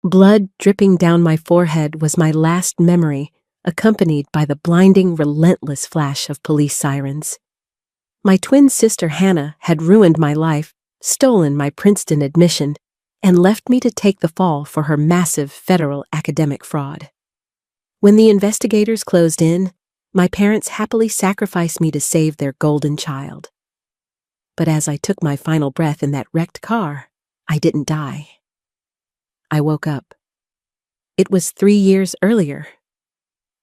Blood dripping down my forehead was my last memory, accompanied by the blinding, relentless flash of police sirens. My twin sister Hannah had ruined my life, stolen my Princeton admission, and left me to take the fall for her massive federal academic fraud. When the investigators closed in, my parents happily sacrificed me to save their golden child. But as I took my final breath in that wrecked car, I didn't die. I woke up. It was 3 years earlier.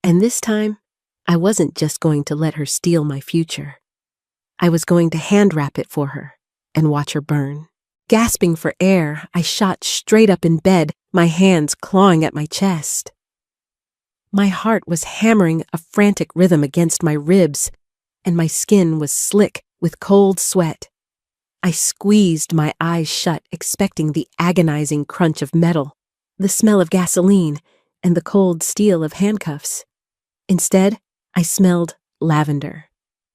And this time, I wasn't just going to let her steal my future. I was going to hand wrap it for her and watch her burn. Gasping for air, I shot straight up in bed, my hands clawing at my chest. My heart was hammering a frantic rhythm against my ribs, and my skin was slick with cold sweat. I squeezed my eyes shut, expecting the agonizing crunch of metal, the smell of gasoline, and the cold steel of handcuffs. Instead, I smelled lavender.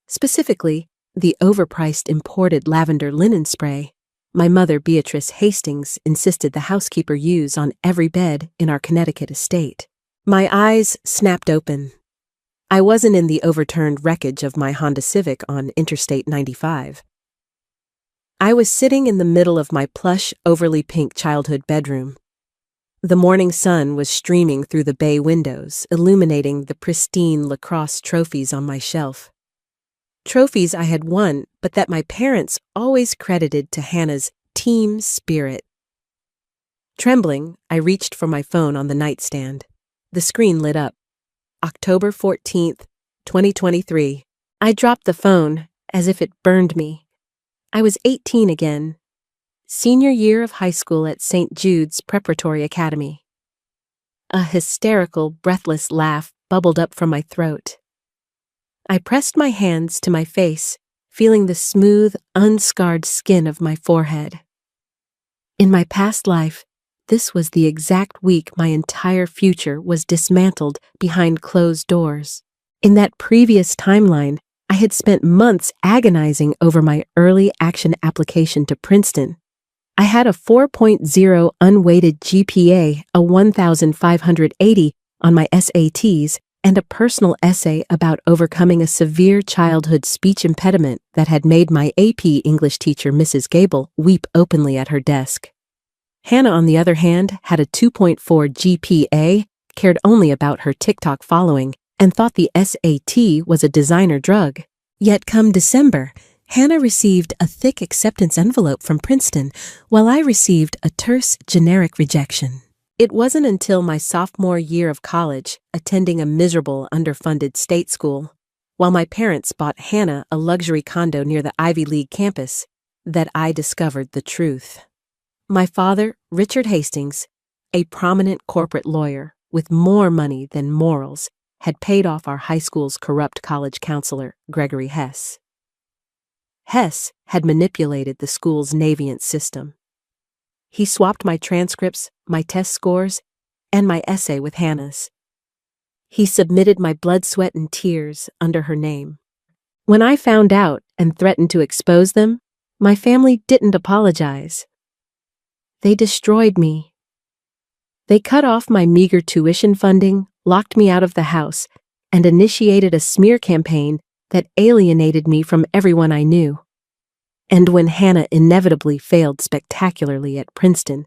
Specifically, the overpriced imported lavender linen spray my mother, Beatrice Hastings, insisted the housekeeper use on every bed in our Connecticut estate. My eyes snapped open. I wasn't in the overturned wreckage of my Honda Civic on Interstate 95. I was sitting in the middle of my plush, overly pink childhood bedroom. The morning sun was streaming through the bay windows, illuminating the pristine lacrosse trophies on my shelf. Trophies I had won, but that my parents always credited to Hannah's team spirit. Trembling, I reached for my phone on the nightstand. The screen lit up. October 14th, 2023. I dropped the phone as if it burned me. I was 18 again. Senior year of high school at St. Jude's Preparatory Academy. A hysterical, breathless laugh bubbled up from my throat. I pressed my hands to my face, feeling the smooth, unscarred skin of my forehead. In my past life, this was the exact week my entire future was dismantled behind closed doors. In that previous timeline, I had spent months agonizing over my early action application to Princeton. I had a 4.0 unweighted GPA, a 1,580 on my SATs, and a personal essay about overcoming a severe childhood speech impediment that had made my AP English teacher, Mrs. Gable, weep openly at her desk. Hannah, on the other hand, had a 2.4 GPA, cared only about her TikTok following, and thought the SAT was a designer drug. Yet come December, Hannah received a thick acceptance envelope from Princeton, while I received a terse, generic rejection. It wasn't until my sophomore year of college, attending a miserable, underfunded state school, while my parents bought Hannah a luxury condo near the Ivy League campus, that I discovered the truth. My father, Richard Hastings, a prominent corporate lawyer with more money than morals, had paid off our high school's corrupt college counselor, Gregory Hess. Hess had manipulated the school's Navient system. He swapped my transcripts, my test scores, and my essay with Hannah's. He submitted my blood, sweat, and tears under her name. When I found out and threatened to expose them, my family didn't apologize. They destroyed me. They cut off my meager tuition funding, locked me out of the house, and initiated a smear campaign that alienated me from everyone I knew. And when Hannah inevitably failed spectacularly at Princeton,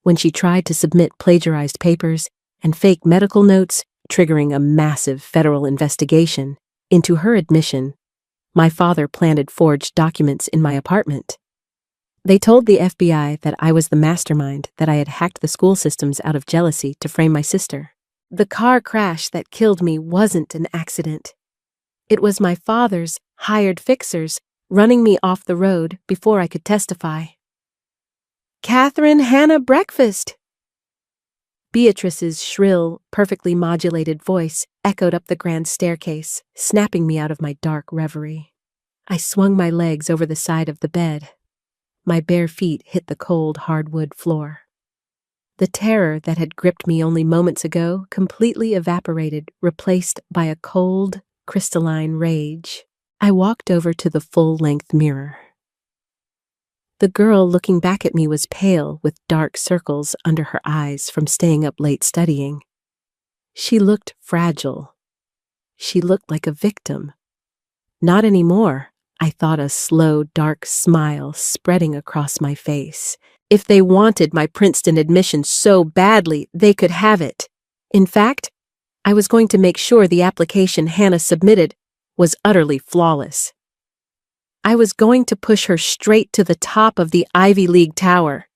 when she tried to submit plagiarized papers and fake medical notes, triggering a massive federal investigation into her admission, my father planted forged documents in my apartment. They told the FBI that I was the mastermind, that I had hacked the school systems out of jealousy to frame my sister. The car crash that killed me wasn't an accident. It was my father's hired fixers running me off the road before I could testify. "Catherine Hannah breakfast!" Beatrice's shrill, perfectly modulated voice echoed up the grand staircase, snapping me out of my dark reverie. I swung my legs over the side of the bed. My bare feet hit the cold hardwood floor. The terror that had gripped me only moments ago completely evaporated, replaced by a cold, crystalline rage. I walked over to the full-length mirror. The girl looking back at me was pale with dark circles under her eyes from staying up late studying. She looked fragile. She looked like a victim. Not anymore, I thought, a slow, dark smile spreading across my face. If they wanted my Princeton admission so badly, they could have it. In fact, I was going to make sure the application Hannah submitted was utterly flawless. I was going to push her straight to the top of the Ivy League tower.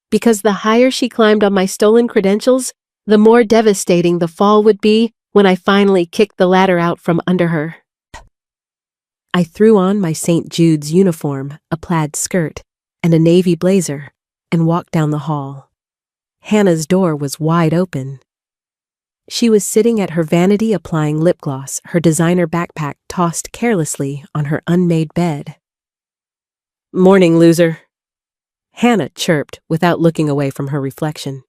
Because the higher she climbed on my stolen credentials, the more devastating the fall would be when I finally kicked the ladder out from under her. I threw on my St. Jude's uniform, a plaid skirt, and a navy blazer, and walked down the hall. Hannah's door was wide open. She was sitting at her vanity applying lip gloss, her designer backpack tossed carelessly on her unmade bed. "Morning, loser," Hannah chirped without looking away from her reflection.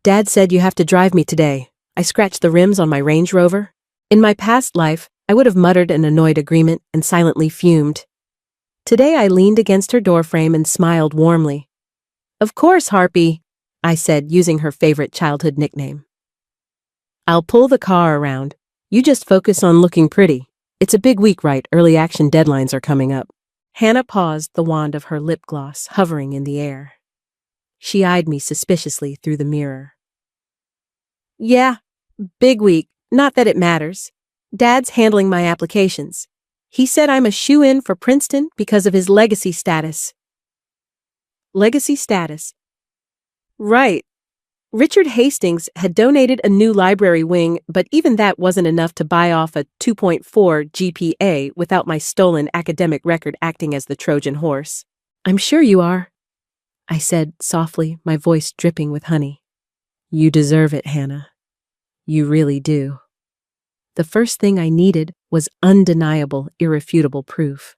"Dad said you have to drive me today. I scratched the rims on my Range Rover. In my past life, I would have muttered an annoyed agreement and silently fumed. Today I leaned against her doorframe and smiled warmly. "Of course, Harpy," I said, using her favorite childhood nickname. "I'll pull the car around. You just focus on looking pretty. It's a big week, right? Early action deadlines are coming up." Hannah paused, the wand of her lip gloss hovering in the air. She eyed me suspiciously through the mirror. "Yeah, big week. Not that it matters. Dad's handling my applications. He said I'm a shoo-in for Princeton because of his legacy status." Legacy status? Right. Richard Hastings had donated a new library wing, but even that wasn't enough to buy off a 2.4 GPA without my stolen academic record acting as the Trojan horse. "I'm sure you are," I said softly, my voice dripping with honey. "You deserve it, Hannah. You really do." The first thing I needed was undeniable, irrefutable proof.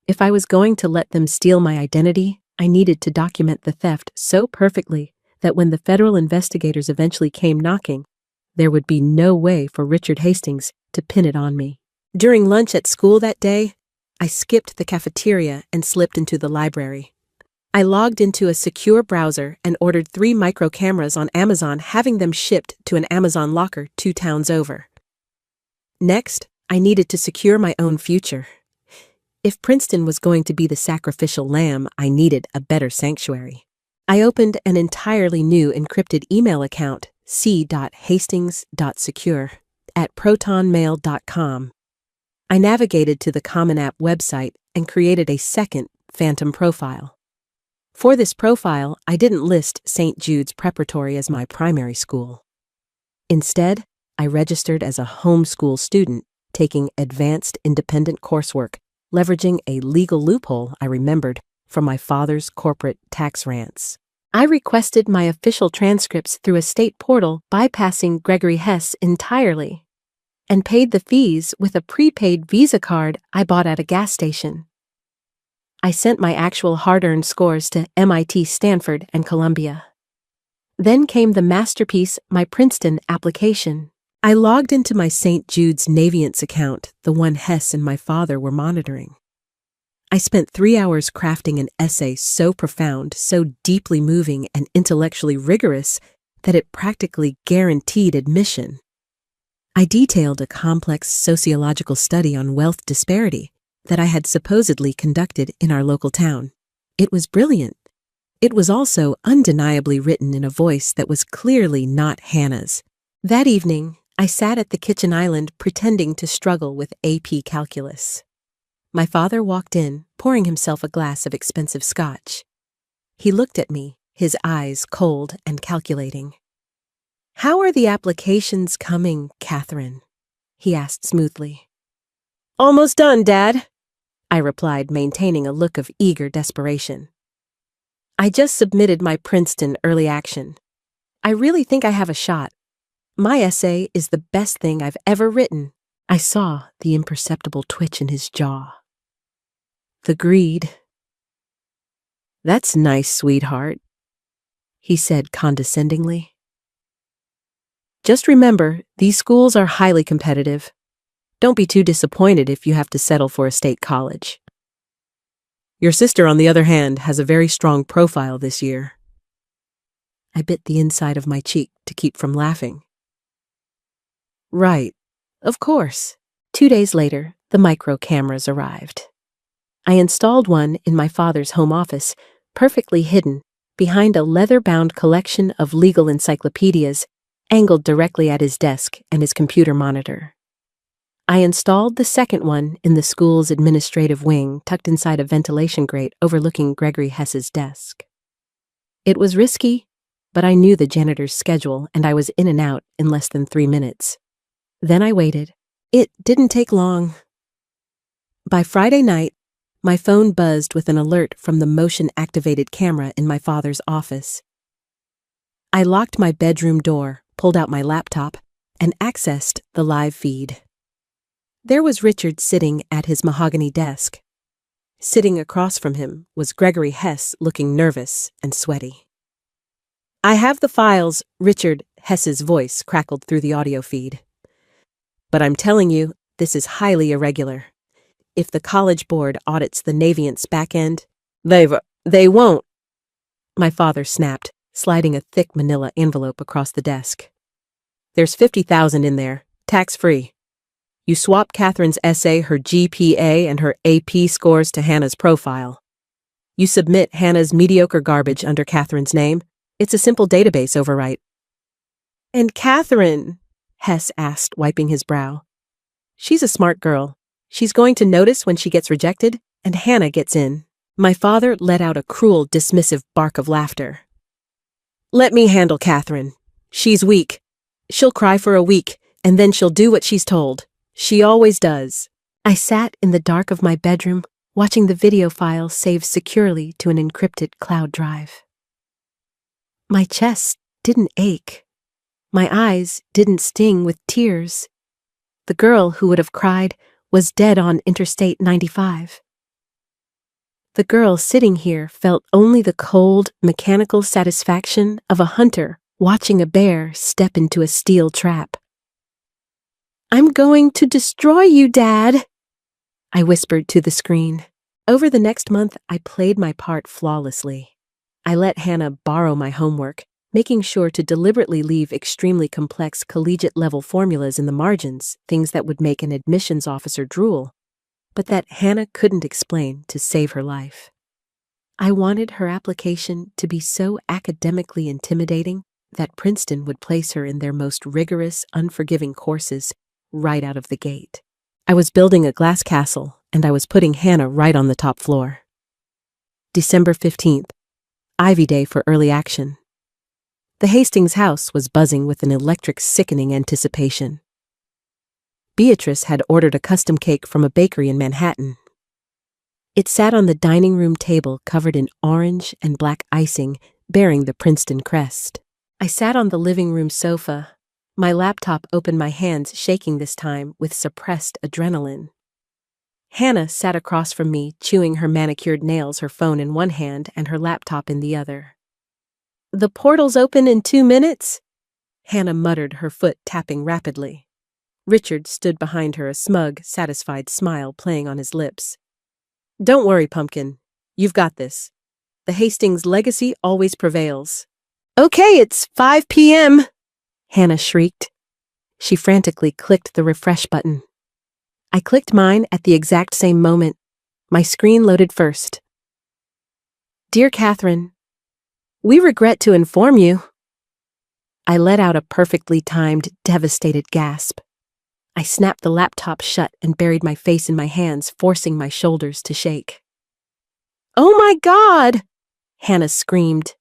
If I was going to let them steal my identity, I needed to document the theft so perfectly that when the federal investigators eventually came knocking, there would be no way for Richard Hastings to pin it on me. During lunch at school that day, I skipped the cafeteria and slipped into the library. I logged into a secure browser and ordered 3 micro cameras on Amazon, having them shipped to an Amazon locker 2 towns over. Next, I needed to secure my own future. If Princeton was going to be the sacrificial lamb, I needed a better sanctuary. I opened an entirely new encrypted email account, c.hastings.secure, at protonmail.com. I navigated to the Common App website and created a second phantom profile. For this profile, I didn't list St. Jude's Preparatory as my primary school. Instead, I registered as a homeschool student taking advanced independent coursework, leveraging a legal loophole I remembered from my father's corporate tax rants. I requested my official transcripts through a state portal, bypassing Gregory Hess entirely, and paid the fees with a prepaid Visa card I bought at a gas station. I sent my actual hard-earned scores to MIT, Stanford, and Columbia. Then came the masterpiece, my Princeton application. I logged into my St. Jude's Navient account, the one Hess and my father were monitoring. I spent 3 hours crafting an essay so profound, so deeply moving and intellectually rigorous that it practically guaranteed admission. I detailed a complex sociological study on wealth disparity that I had supposedly conducted in our local town. It was brilliant. It was also undeniably written in a voice that was clearly not Hannah's. That evening, I sat at the kitchen island pretending to struggle with AP calculus. My father walked in, pouring himself a glass of expensive scotch. He looked at me, his eyes cold and calculating. "How are the applications coming, Catherine?" he asked smoothly. "Almost done, Dad," I replied, maintaining a look of eager desperation. "I just submitted my Princeton early action. I really think I have a shot. My essay is the best thing I've ever written." I saw the imperceptible twitch in his jaw. The greed. "That's nice, sweetheart," he said condescendingly. "Just remember, these schools are highly competitive. Don't be too disappointed if you have to settle for a state college." Your sister, on the other hand, has a very strong profile this year. I bit the inside of my cheek to keep from laughing. Right. Of course. 2 days later, the micro cameras arrived. I installed one in my father's home office, perfectly hidden, behind a leather-bound collection of legal encyclopedias, angled directly at his desk and his computer monitor. I installed the second one in the school's administrative wing, tucked inside a ventilation grate overlooking Gregory Hess's desk. It was risky, but I knew the janitor's schedule, and I was in and out in less than 3 minutes. Then I waited. It didn't take long. By Friday night, my phone buzzed with an alert from the motion-activated camera in my father's office. I locked my bedroom door, pulled out my laptop, and accessed the live feed. There was Richard sitting at his mahogany desk. Sitting across from him was Gregory Hess, looking nervous and sweaty. "I have the files," Richard Hess's voice crackled through the audio feed. "But I'm telling you, this is highly irregular. If the College Board audits the Navient's back end, they won't," my father snapped, sliding a thick manila envelope across the desk. "There's $50,000 in there, tax-free. You swap Catherine's essay, her GPA, and her AP scores to Hannah's profile. You submit Hannah's mediocre garbage under Catherine's name. It's a simple database overwrite." "And Catherine?" Hess asked, wiping his brow. "She's a smart girl. She's going to notice when she gets rejected, and Hannah gets in." My father let out a cruel, dismissive bark of laughter. "Let me handle Catherine. She's weak. She'll cry for a week, and then she'll do what she's told. She always does." I sat in the dark of my bedroom, watching the video file save securely to an encrypted cloud drive. My chest didn't ache. My eyes didn't sting with tears. The girl who would have cried was dead on Interstate 95. The girl sitting here felt only the cold, mechanical satisfaction of a hunter watching a bear step into a steel trap. "I'm going to destroy you, Dad," I whispered to the screen. Over the next month, I played my part flawlessly. I let Hannah borrow my homework, making sure to deliberately leave extremely complex collegiate-level formulas in the margins, things that would make an admissions officer drool, but that Hannah couldn't explain to save her life. I wanted her application to be so academically intimidating that Princeton would place her in their most rigorous, unforgiving courses right out of the gate. I was building a glass castle, and I was putting Hannah right on the top floor. December 15th, Ivy Day for early action. The Hastings house was buzzing with an electric, sickening anticipation. Beatrice had ordered a custom cake from a bakery in Manhattan. It sat on the dining room table covered in orange and black icing bearing the Princeton crest. I sat on the living room sofa, my laptop open, my hands shaking this time with suppressed adrenaline. Hannah sat across from me, chewing her manicured nails, her phone in one hand and her laptop in the other. "The portal's open in 2 minutes?" Hannah muttered, her foot tapping rapidly. Richard stood behind her, a smug, satisfied smile playing on his lips. "Don't worry, Pumpkin. You've got this. The Hastings legacy always prevails." "Okay, it's 5 p.m., Hannah shrieked. She frantically clicked the refresh button. I clicked mine at the exact same moment. My screen loaded first. "Dear Catherine, we regret to inform you." I let out a perfectly timed, devastated gasp. I snapped the laptop shut and buried my face in my hands, forcing my shoulders to shake. "Oh my God!" Hannah screamed.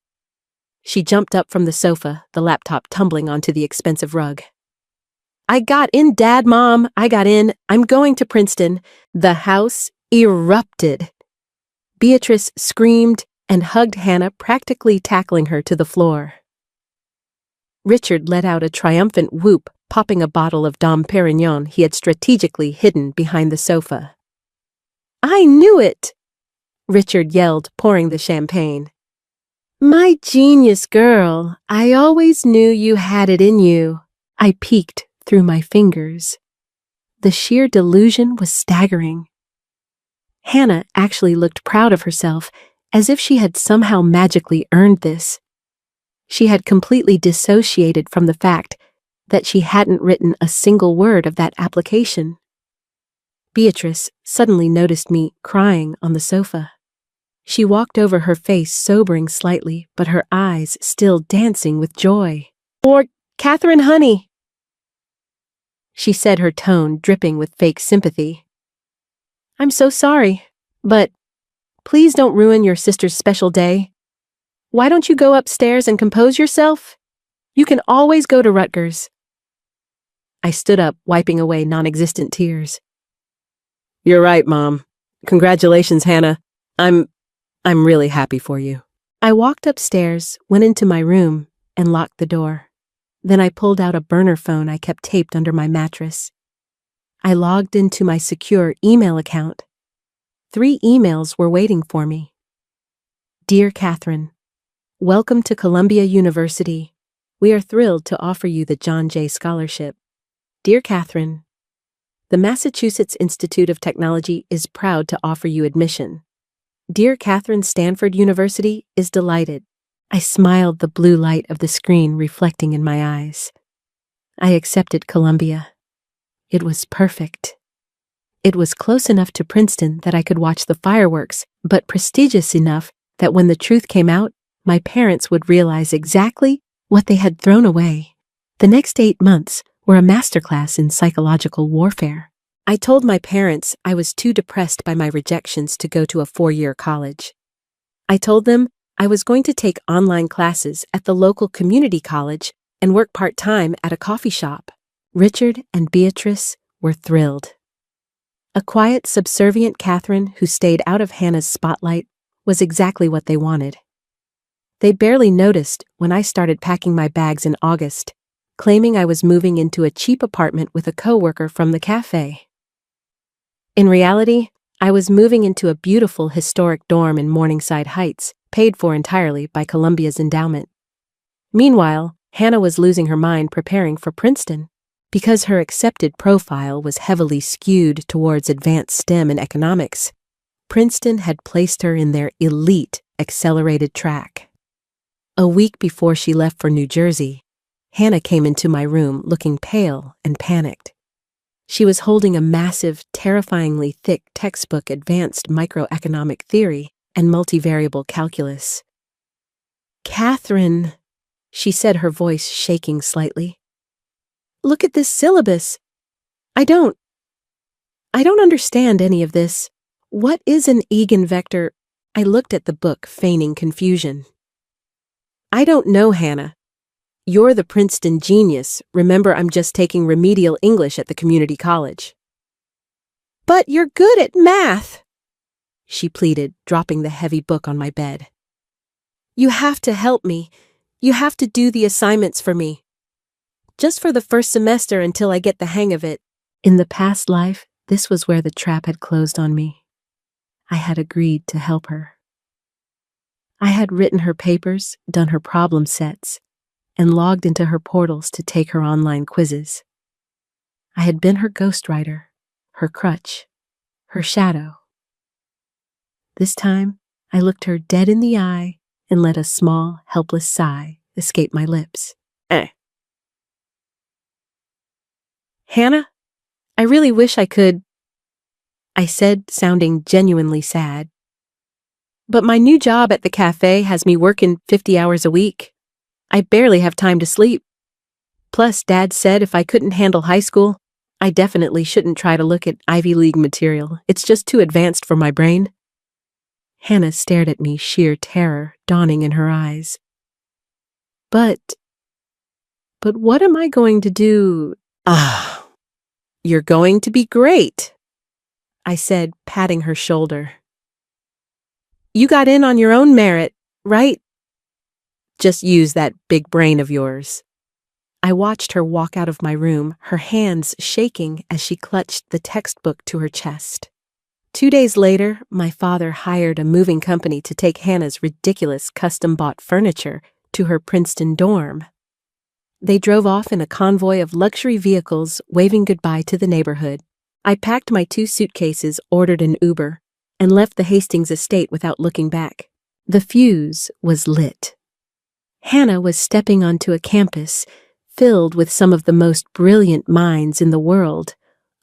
She jumped up from the sofa, the laptop tumbling onto the expensive rug. "I got in, Dad, Mom, I got in. I'm going to Princeton." The house erupted. Beatrice screamed and hugged Hannah, practically tackling her to the floor. Richard let out a triumphant whoop, popping a bottle of Dom Perignon he had strategically hidden behind the sofa. "I knew it!" Richard yelled, pouring the champagne. "My genius girl, I always knew you had it in you." I peeked through my fingers. The sheer delusion was staggering. Hannah actually looked proud of herself, as if she had somehow magically earned this. She had completely dissociated from the fact that she hadn't written a single word of that application. Beatrice suddenly noticed me crying on the sofa. She walked over, her face sobering slightly, but her eyes still dancing with joy. "Or, Catherine, honey," she said, her tone dripping with fake sympathy. "I'm so sorry, but please don't ruin your sister's special day. Why don't you go upstairs and compose yourself? You can always go to Rutgers." I stood up, wiping away non-existent tears. "You're right, Mom. Congratulations, Hannah. I'm really happy for you." I walked upstairs, went into my room, and locked the door. Then I pulled out a burner phone I kept taped under my mattress. I logged into my secure email account. 3 emails were waiting for me. "Dear Catherine, welcome to Columbia University. We are thrilled to offer you the John Jay Scholarship. Dear Catherine, the Massachusetts Institute of Technology is proud to offer you admission. Dear Catherine, Stanford University is delighted." I smiled, the blue light of the screen reflecting in my eyes. I accepted Columbia. It was perfect. It was close enough to Princeton that I could watch the fireworks, but prestigious enough that when the truth came out, my parents would realize exactly what they had thrown away. The next 8 months were a masterclass in psychological warfare. I told my parents I was too depressed by my rejections to go to a 4-year college. I told them I was going to take online classes at the local community college and work part-time at a coffee shop. Richard and Beatrice were thrilled. A quiet, subservient Catherine who stayed out of Hannah's spotlight was exactly what they wanted. They barely noticed when I started packing my bags in August, claiming I was moving into a cheap apartment with a coworker from the cafe. In reality, I was moving into a beautiful historic dorm in Morningside Heights, paid for entirely by Columbia's endowment. Meanwhile, Hannah was losing her mind preparing for Princeton. Because her accepted profile was heavily skewed towards advanced STEM and economics, Princeton had placed her in their elite accelerated track. A week before she left for New Jersey, Hannah came into my room looking pale and panicked. She was holding a massive, terrifyingly thick textbook, Advanced Microeconomic Theory and Multivariable Calculus. "Catherine," she said, her voice shaking slightly. "Look at this syllabus. I don't understand any of this. What is an eigenvector?" I looked at the book, feigning confusion. "I don't know, Hannah. You're the Princeton genius. Remember, I'm just taking remedial English at the community college." "But you're good at math," she pleaded, dropping the heavy book on my bed. "You have to help me. You have to do the assignments for me. Just for the first semester until I get the hang of it." In the past life, this was where the trap had closed on me. I had agreed to help her. I had written her papers, done her problem sets, and logged into her portals to take her online quizzes. I had been her ghostwriter, her crutch, her shadow. This time, I looked her dead in the eye and let a small, helpless sigh escape my lips. "Hannah, I really wish I could," I said, sounding genuinely sad. "But my new job at the cafe has me working 50 hours a week. I barely have time to sleep. Plus, Dad said if I couldn't handle high school, I definitely shouldn't try to look at Ivy League material. It's just too advanced for my brain." Hannah stared at me, sheer terror dawning in her eyes. But what am I going to do?" "You're going to be great," I said, patting her shoulder. "You got in on your own merit, right? Just use that big brain of yours." I watched her walk out of my room, her hands shaking as she clutched the textbook to her chest. 2 days later, my father hired a moving company to take Hannah's ridiculous custom-bought furniture to her Princeton dorm. They drove off in a convoy of luxury vehicles, waving goodbye to the neighborhood. I packed my 2 suitcases, ordered an Uber, and left the Hastings estate without looking back. The fuse was lit. Hannah was stepping onto a campus filled with some of the most brilliant minds in the world,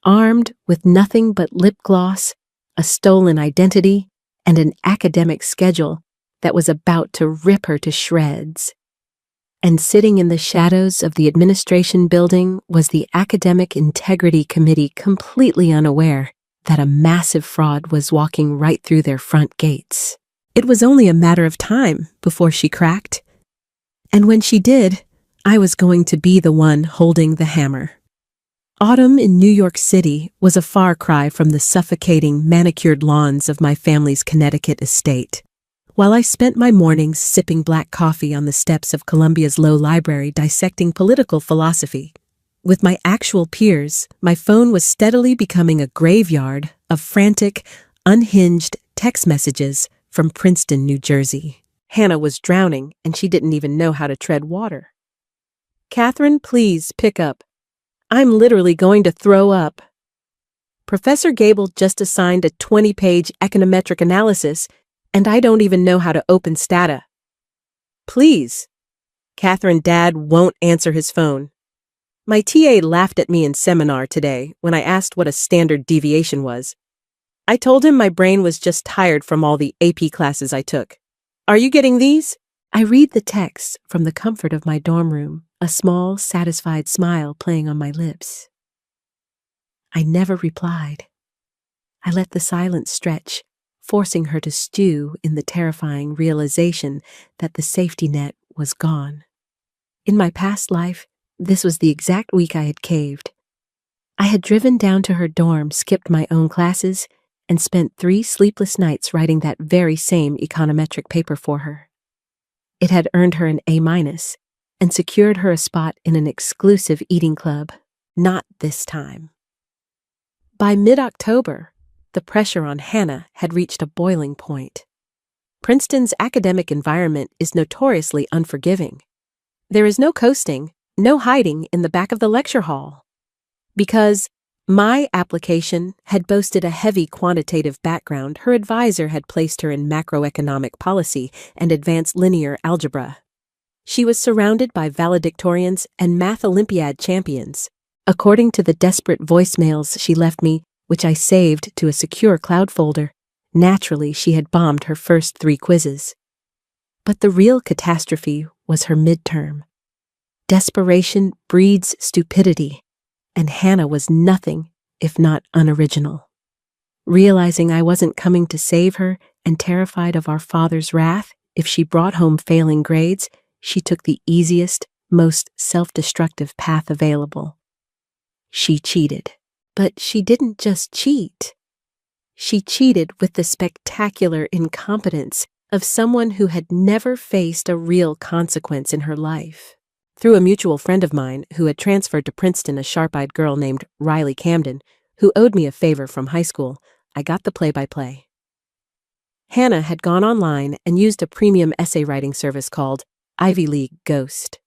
armed with nothing but lip gloss, a stolen identity, and an academic schedule that was about to rip her to shreds. And sitting in the shadows of the administration building was the Academic Integrity Committee, completely unaware that a massive fraud was walking right through their front gates. It was only a matter of time before she cracked. And when she did, I was going to be the one holding the hammer. Autumn in New York City was a far cry from the suffocating, manicured lawns of my family's Connecticut estate. While I spent my mornings sipping black coffee on the steps of Columbia's Low Library dissecting political philosophy, with my actual peers, my phone was steadily becoming a graveyard of frantic, unhinged text messages from Princeton, New Jersey. Hannah was drowning, and she didn't even know how to tread water. "Catherine, please pick up. I'm literally going to throw up. Professor Gable just assigned a 20-page econometric analysis, and I don't even know how to open Stata. Please." Catherine, Dad won't answer his phone. My TA laughed at me in seminar today when I asked what a standard deviation was. I told him my brain was just tired from all the AP classes I took. "Are you getting these?" I read the text from the comfort of my dorm room, a small, satisfied smile playing on my lips. I never replied. I let the silence stretch, forcing her to stew in the terrifying realization that the safety net was gone. In my past life, this was the exact week I had caved. I had driven down to her dorm, skipped my own classes, and spent 3 sleepless nights writing that very same econometric paper for her. It had earned her an A- and secured her a spot in an exclusive eating club. Not this time. By mid-October, the pressure on Hannah had reached a boiling point. Princeton's academic environment is notoriously unforgiving. There is no coasting, no hiding in the back of the lecture hall. Because my application had boasted a heavy quantitative background, her advisor had placed her in macroeconomic policy and advanced linear algebra. She was surrounded by valedictorians and math Olympiad champions. According to the desperate voicemails she left me, which I saved to a secure cloud folder, naturally she had bombed her first 3 quizzes. But the real catastrophe was her midterm. Desperation breeds stupidity, and Hannah was nothing if not unoriginal. Realizing I wasn't coming to save her and terrified of our father's wrath if she brought home failing grades, she took the easiest, most self-destructive path available. She cheated. But she didn't just cheat. She cheated with the spectacular incompetence of someone who had never faced a real consequence in her life. Through a mutual friend of mine who had transferred to Princeton, a sharp-eyed girl named Riley Camden, who owed me a favor from high school, I got the play-by-play. Hannah had gone online and used a premium essay writing service called Ivy League Ghost.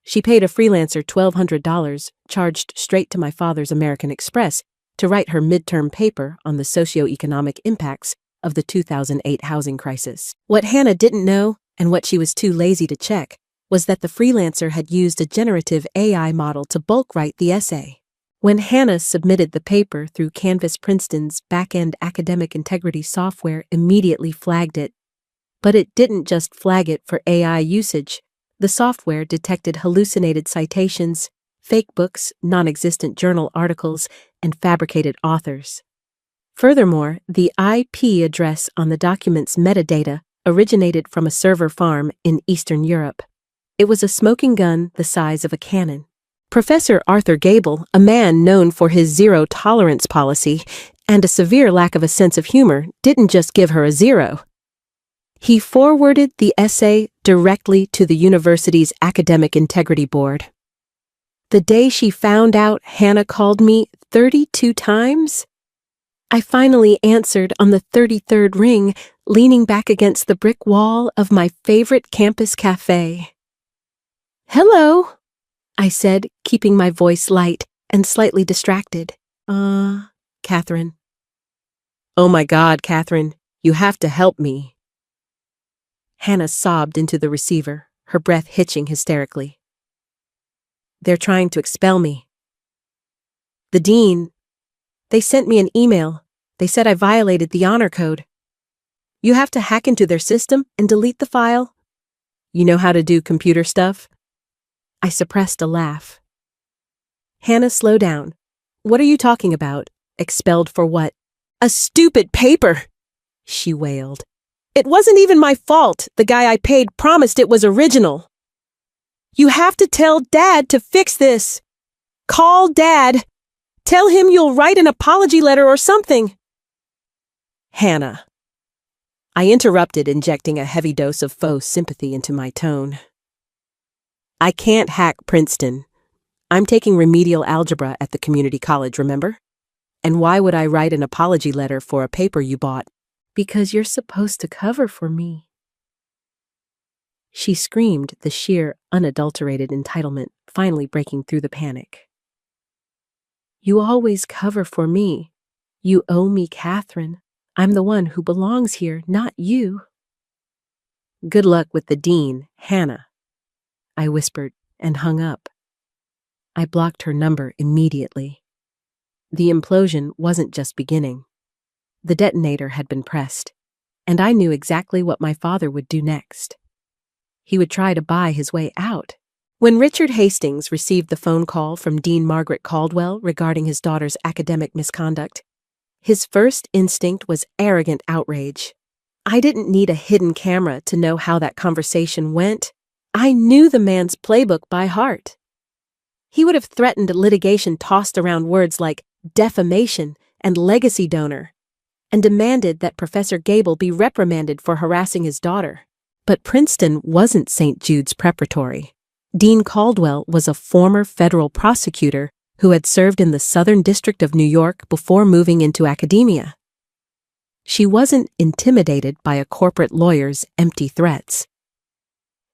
She paid a freelancer $1,200, charged straight to my father's American Express, to write her midterm paper on the socioeconomic impacts of the 2008 housing crisis. What Hannah didn't know, and what she was too lazy to check, was that the freelancer had used a generative AI model to bulk write the essay. When Hannah submitted the paper through Canvas, Princeton's back-end academic integrity software immediately flagged it. But it didn't just flag it for AI usage. The software detected hallucinated citations, fake books, non-existent journal articles, and fabricated authors. Furthermore, the IP address on the document's metadata originated from a server farm in Eastern Europe. It was a smoking gun the size of a cannon. Professor Arthur Gable, a man known for his zero-tolerance policy and a severe lack of a sense of humor, didn't just give her a 0. He forwarded the essay directly to the university's Academic Integrity Board. The day she found out, Hannah called me 32 times. I finally answered on the 33rd ring, leaning back against the brick wall of my favorite campus cafe. "Hello," I said, keeping my voice light and slightly distracted. Catherine." "Oh my God, Catherine, you have to help me." Hannah sobbed into the receiver, her breath hitching hysterically. "They're trying to expel me. The dean, they sent me an email. They said I violated the honor code. You have to hack into their system and delete the file. You know how to do computer stuff?" I suppressed a laugh. "Hannah, slow down. What are you talking about? Expelled for what?" "A stupid paper," she wailed. "It wasn't even my fault. The guy I paid promised it was original. You have to tell Dad to fix this. Call Dad. Tell him you'll write an apology letter or something." "Hannah." I interrupted, injecting a heavy dose of faux sympathy into my tone. "I can't hack Princeton. I'm taking remedial algebra at the community college, remember? And why would I write an apology letter for a paper you bought?" "Because you're supposed to cover for me." She screamed, the sheer, unadulterated entitlement finally breaking through the panic. "You always cover for me. You owe me, Catherine. I'm the one who belongs here, not you." "Good luck with the dean, Hannah," I whispered and hung up. I blocked her number immediately. The implosion wasn't just beginning. The detonator had been pressed, and I knew exactly what my father would do next. He would try to buy his way out. When Richard Hastings received the phone call from Dean Margaret Caldwell regarding his daughter's academic misconduct, his first instinct was arrogant outrage. I didn't need a hidden camera to know how that conversation went. I knew the man's playbook by heart. He would have threatened litigation, tossed around words like defamation and legacy donor, and demanded that Professor Gable be reprimanded for harassing his daughter. But Princeton wasn't St. Jude's Preparatory. Dean Caldwell was a former federal prosecutor who had served in the Southern District of New York before moving into academia. She wasn't intimidated by a corporate lawyer's empty threats.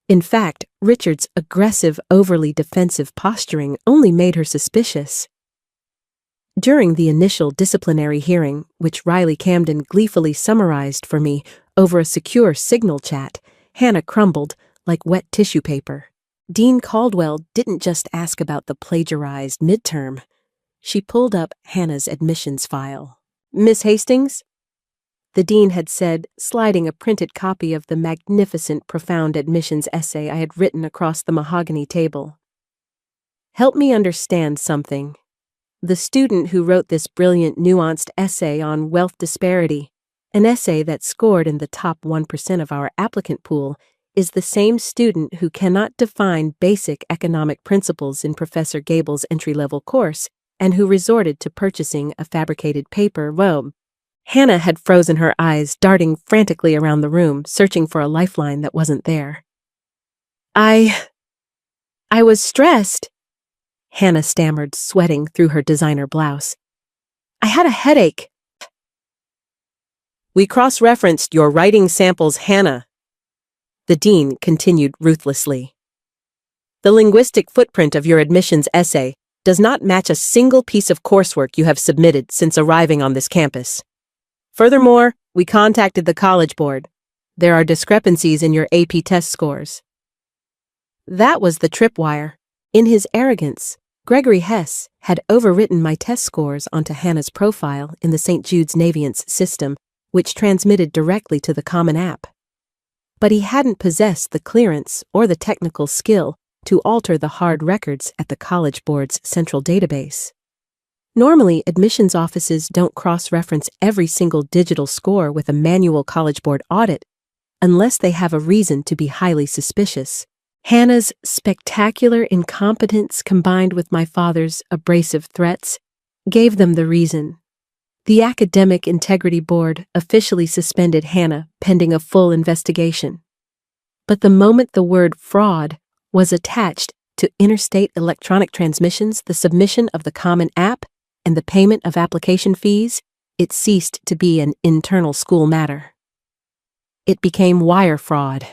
In fact, Richard's aggressive, overly defensive posturing only made her suspicious. During the initial disciplinary hearing, which Riley Camden gleefully summarized for me over a secure Signal chat, Hannah crumbled like wet tissue paper. Dean Caldwell didn't just ask about the plagiarized midterm. She pulled up Hannah's admissions file. "Miss Hastings?" the dean had said, sliding a printed copy of the magnificent, profound admissions essay I had written across the mahogany table. "Help me understand something. The student who wrote this brilliant, nuanced essay on wealth disparity, an essay that scored in the top 1% of our applicant pool, is the same student who cannot define basic economic principles in Professor Gable's entry-level course and who resorted to purchasing a fabricated paper robe." Hannah had frozen her eyes, darting frantically around the room, searching for a lifeline that wasn't there. I was stressed," Hannah stammered, sweating through her designer blouse. "I had a headache." "We cross-referenced your writing samples, Hannah," the dean continued ruthlessly. "The linguistic footprint of your admissions essay does not match a single piece of coursework you have submitted since arriving on this campus. Furthermore, we contacted the College Board. There are discrepancies in your AP test scores." That was the tripwire. In his arrogance, Gregory Hess had overwritten my test scores onto Hannah's profile in the St. Jude's Navient system, which transmitted directly to the Common App. But he hadn't possessed the clearance or the technical skill to alter the hard records at the College Board's central database. Normally, admissions offices don't cross-reference every single digital score with a manual College Board audit unless they have a reason to be highly suspicious. Hannah's spectacular incompetence combined with my father's abrasive threats gave them the reason. The Academic Integrity Board officially suspended Hannah pending a full investigation. But the moment the word fraud was attached to interstate electronic transmissions, the submission of the Common App, and the payment of application fees, it ceased to be an internal school matter. It became wire fraud.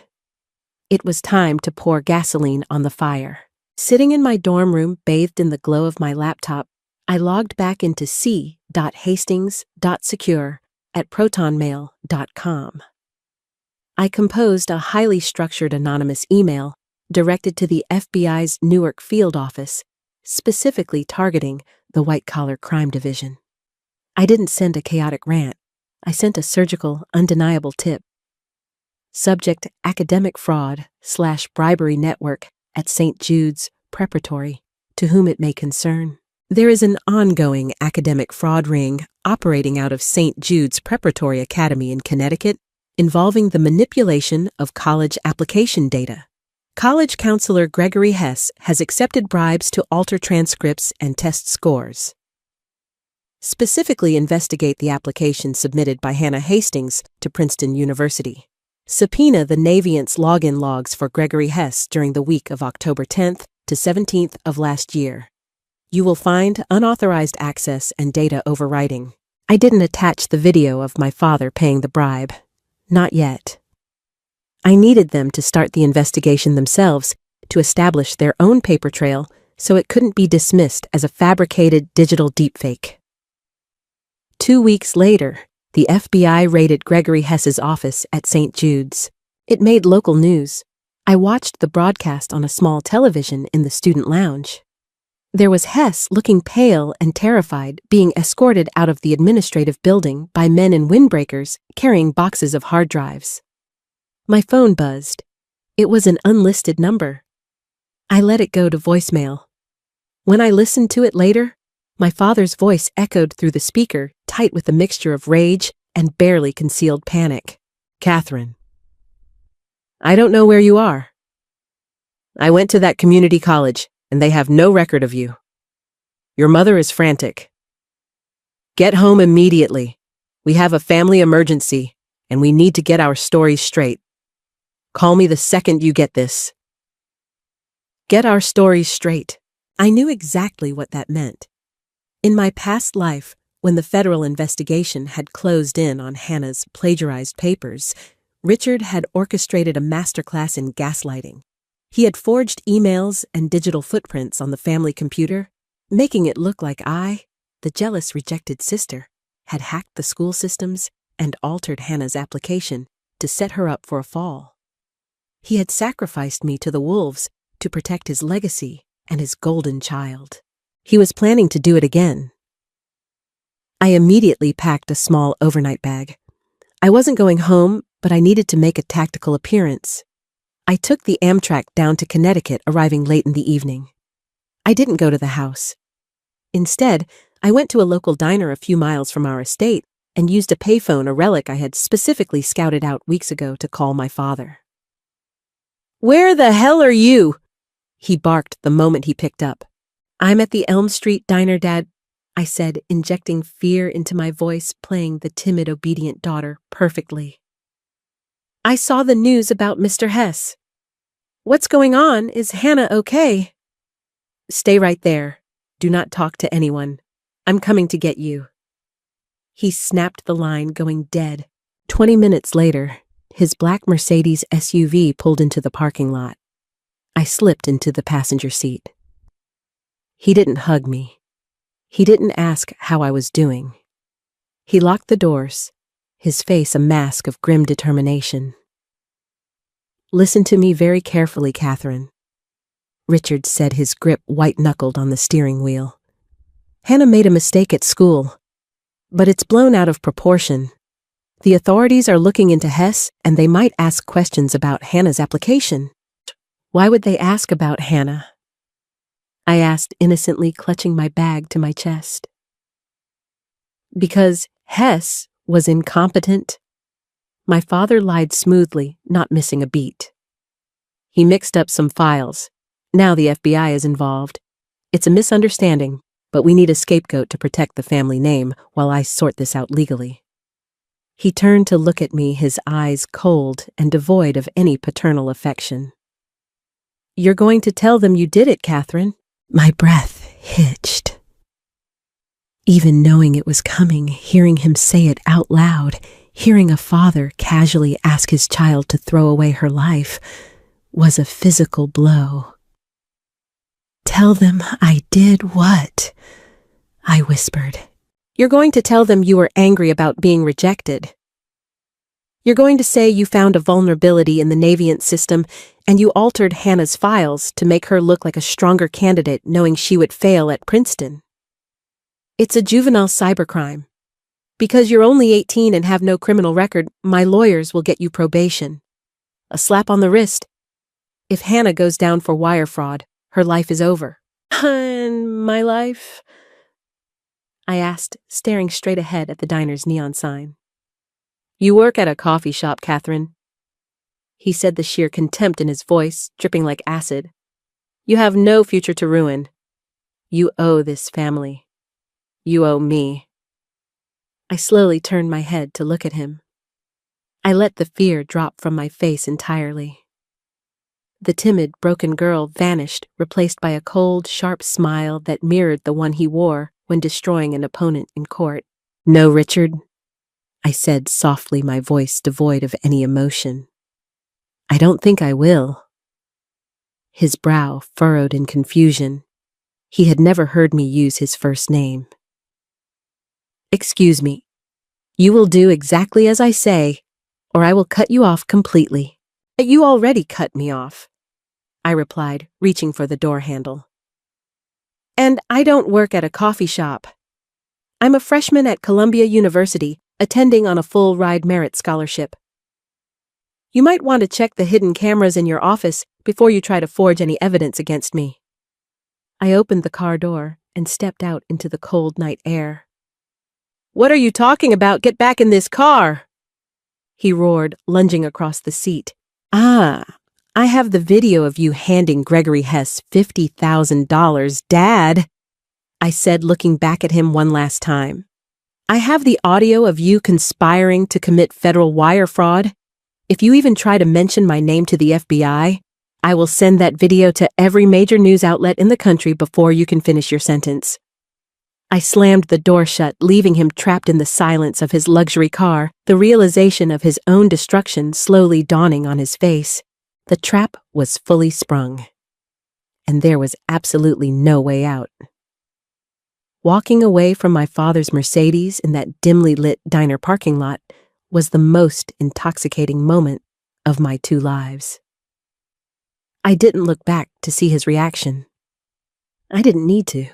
It was time to pour gasoline on the fire. Sitting in my dorm room, bathed in the glow of my laptop, I logged back into c.hastings.secure, at protonmail.com. I composed a highly structured anonymous email directed to the FBI's Newark field office, specifically targeting the white-collar crime division. I didn't send a chaotic rant. I sent a surgical, undeniable tip. Subject: academic fraud/bribery network at St. Jude's Preparatory, to whom it may concern. There is an ongoing academic fraud ring operating out of St. Jude's Preparatory Academy in Connecticut, involving the manipulation of college application data. College counselor Gregory Hess has accepted bribes to alter transcripts and test scores. Specifically investigate the application submitted by Hannah Hastings to Princeton University. Subpoena the Navient's login logs for Gregory Hess during the week of October 10th to 17th of last year. You will find unauthorized access and data overwriting. I didn't attach the video of my father paying the bribe. Not yet. I needed them to start the investigation themselves to establish their own paper trail so it couldn't be dismissed as a fabricated digital deepfake. 2 weeks later, the FBI raided Gregory Hess's office at St. Jude's. It made local news. I watched the broadcast on a small television in the student lounge. There was Hess, looking pale and terrified, being escorted out of the administrative building by men in windbreakers carrying boxes of hard drives. My phone buzzed. It was an unlisted number. I let it go to voicemail. When I listened to it later, my father's voice echoed through the speaker, tight with a mixture of rage and barely concealed panic. "Catherine, I don't know where you are. I went to that community college, and they have no record of you. Your mother is frantic. Get home immediately. We have a family emergency, and we need to get our stories straight. Call me the second you get this." Get our stories straight. I knew exactly what that meant. In my past life, when the federal investigation had closed in on Hannah's plagiarized papers, Richard had orchestrated a masterclass in gaslighting. He had forged emails and digital footprints on the family computer, making it look like I, the jealous rejected sister, had hacked the school systems and altered Hannah's application to set her up for a fall. He had sacrificed me to the wolves to protect his legacy and his golden child. He was planning to do it again. I immediately packed a small overnight bag. I wasn't going home, but I needed to make a tactical appearance. I took the Amtrak down to Connecticut, arriving late in the evening. I didn't go to the house. Instead, I went to a local diner a few miles from our estate and used a payphone, a relic I had specifically scouted out weeks ago, to call my father. "Where the hell are you?" he barked the moment he picked up. "I'm at the Elm Street Diner, Dad," I said, injecting fear into my voice, playing the timid, obedient daughter perfectly. "I saw the news about Mr. Hess. What's going on? Is Hannah okay?" "Stay right there. Do not talk to anyone. I'm coming to get you." He snapped the line, going dead. 20 minutes later, his black Mercedes SUV pulled into the parking lot. I slipped into the passenger seat. He didn't hug me. He didn't ask how I was doing. He locked the doors, his face a mask of grim determination. "Listen to me very carefully, Catherine," Richard said, his grip white-knuckled on the steering wheel. "Hannah made a mistake at school, but it's blown out of proportion. The authorities are looking into Hess, and they might ask questions about Hannah's application." "Why would they ask about Hannah?" I asked innocently, clutching my bag to my chest. "Because Hess was incompetent." My father lied smoothly, not missing a beat. "He mixed up some files. Now the FBI is involved. It's a misunderstanding, but we need a scapegoat to protect the family name while I sort this out legally." He turned to look at me, his eyes cold and devoid of any paternal affection. "You're going to tell them you did it, Catherine?" My breath hitched. Even knowing it was coming, hearing him say it out loud, hearing a father casually ask his child to throw away her life, was a physical blow. "Tell them I did what?" I whispered. You're going to tell them you were angry about being rejected. You're going to say you found a vulnerability in the Navient system and you altered Hannah's files to make her look like a stronger candidate knowing she would fail at Princeton. It's a juvenile cybercrime. Because you're only 18 and have no criminal record, my lawyers will get you probation. A slap on the wrist. If Hannah goes down for wire fraud, her life is over. And my life? I asked, staring straight ahead at the diner's neon sign. You work at a coffee shop, Catherine. He said, the sheer contempt in his voice, dripping like acid. You have no future to ruin. You owe this family. You owe me. I slowly turned my head to look at him. I let the fear drop from my face entirely. The timid, broken girl vanished, replaced by a cold, sharp smile that mirrored the one he wore when destroying an opponent in court. No, Richard, I said softly, my voice devoid of any emotion. I don't think I will. His brow furrowed in confusion. He had never heard me use his first name. Excuse me. You will do exactly as I say, or I will cut you off completely. You already cut me off, I replied, reaching for the door handle. And I don't work at a coffee shop. I'm a freshman at Columbia University, attending on a full-ride merit scholarship. You might want to check the hidden cameras in your office before you try to forge any evidence against me. I opened the car door and stepped out into the cold night air. What are you talking about? Get back in this car! He roared, lunging across the seat. I have the video of you handing Gregory Hess $50,000, Dad, I said, looking back at him one last time. I have the audio of you conspiring to commit federal wire fraud. If you even try to mention my name to the FBI, I will send that video to every major news outlet in the country before you can finish your sentence. I slammed the door shut, leaving him trapped in the silence of his luxury car, the realization of his own destruction slowly dawning on his face. The trap was fully sprung, and there was absolutely no way out. Walking away from my father's Mercedes in that dimly lit diner parking lot was the most intoxicating moment of my 2 lives. I didn't look back to see his reaction. I didn't need to.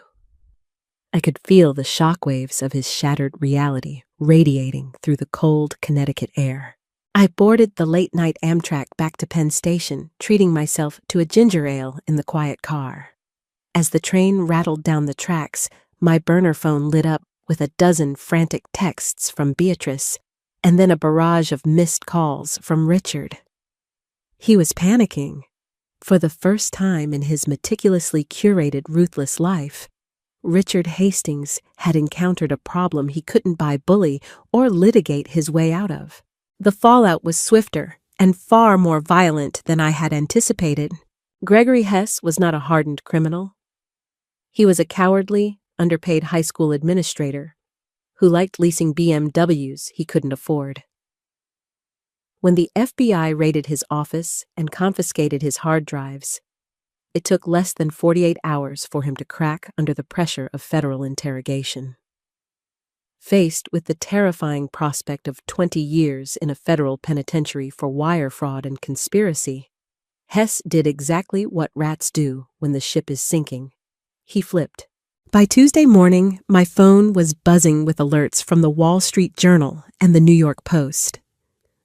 I could feel the shockwaves of his shattered reality radiating through the cold Connecticut air. I boarded the late-night Amtrak back to Penn Station, treating myself to a ginger ale in the quiet car. As the train rattled down the tracks, my burner phone lit up with a dozen frantic texts from Beatrice, and then a barrage of missed calls from Richard. He was panicking. For the first time in his meticulously curated, ruthless life, Richard Hastings had encountered a problem he couldn't bully or litigate his way out of. The fallout was swifter and far more violent than I had anticipated. Gregory Hess was not a hardened criminal. He was a cowardly, underpaid high school administrator who liked leasing BMWs he couldn't afford. When the FBI raided his office and confiscated his hard drives, it took less than 48 hours for him to crack under the pressure of federal interrogation. Faced with the terrifying prospect of 20 years in a federal penitentiary for wire fraud and conspiracy, Hess did exactly what rats do when the ship is sinking. He flipped. By Tuesday morning, my phone was buzzing with alerts from the Wall Street Journal and the New York Post.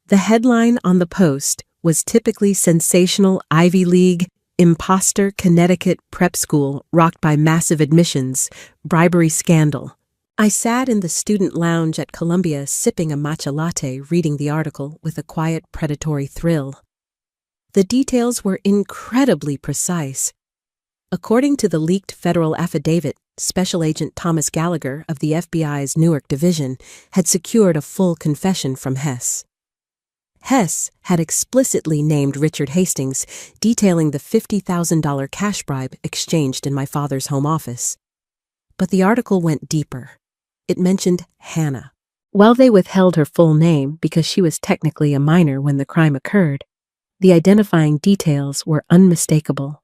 The headline on the Post was typically sensational Ivy League, imposter Connecticut prep school rocked by massive admissions, bribery scandal. I sat in the student lounge at Columbia sipping a matcha latte, reading the article with a quiet, predatory thrill. The details were incredibly precise. According to the leaked federal affidavit, Special Agent Thomas Gallagher of the FBI's Newark Division had secured a full confession from Hess. Hess had explicitly named Richard Hastings, detailing the $50,000 cash bribe exchanged in my father's home office. But the article went deeper. It mentioned Hannah. While they withheld her full name because she was technically a minor when the crime occurred, the identifying details were unmistakable.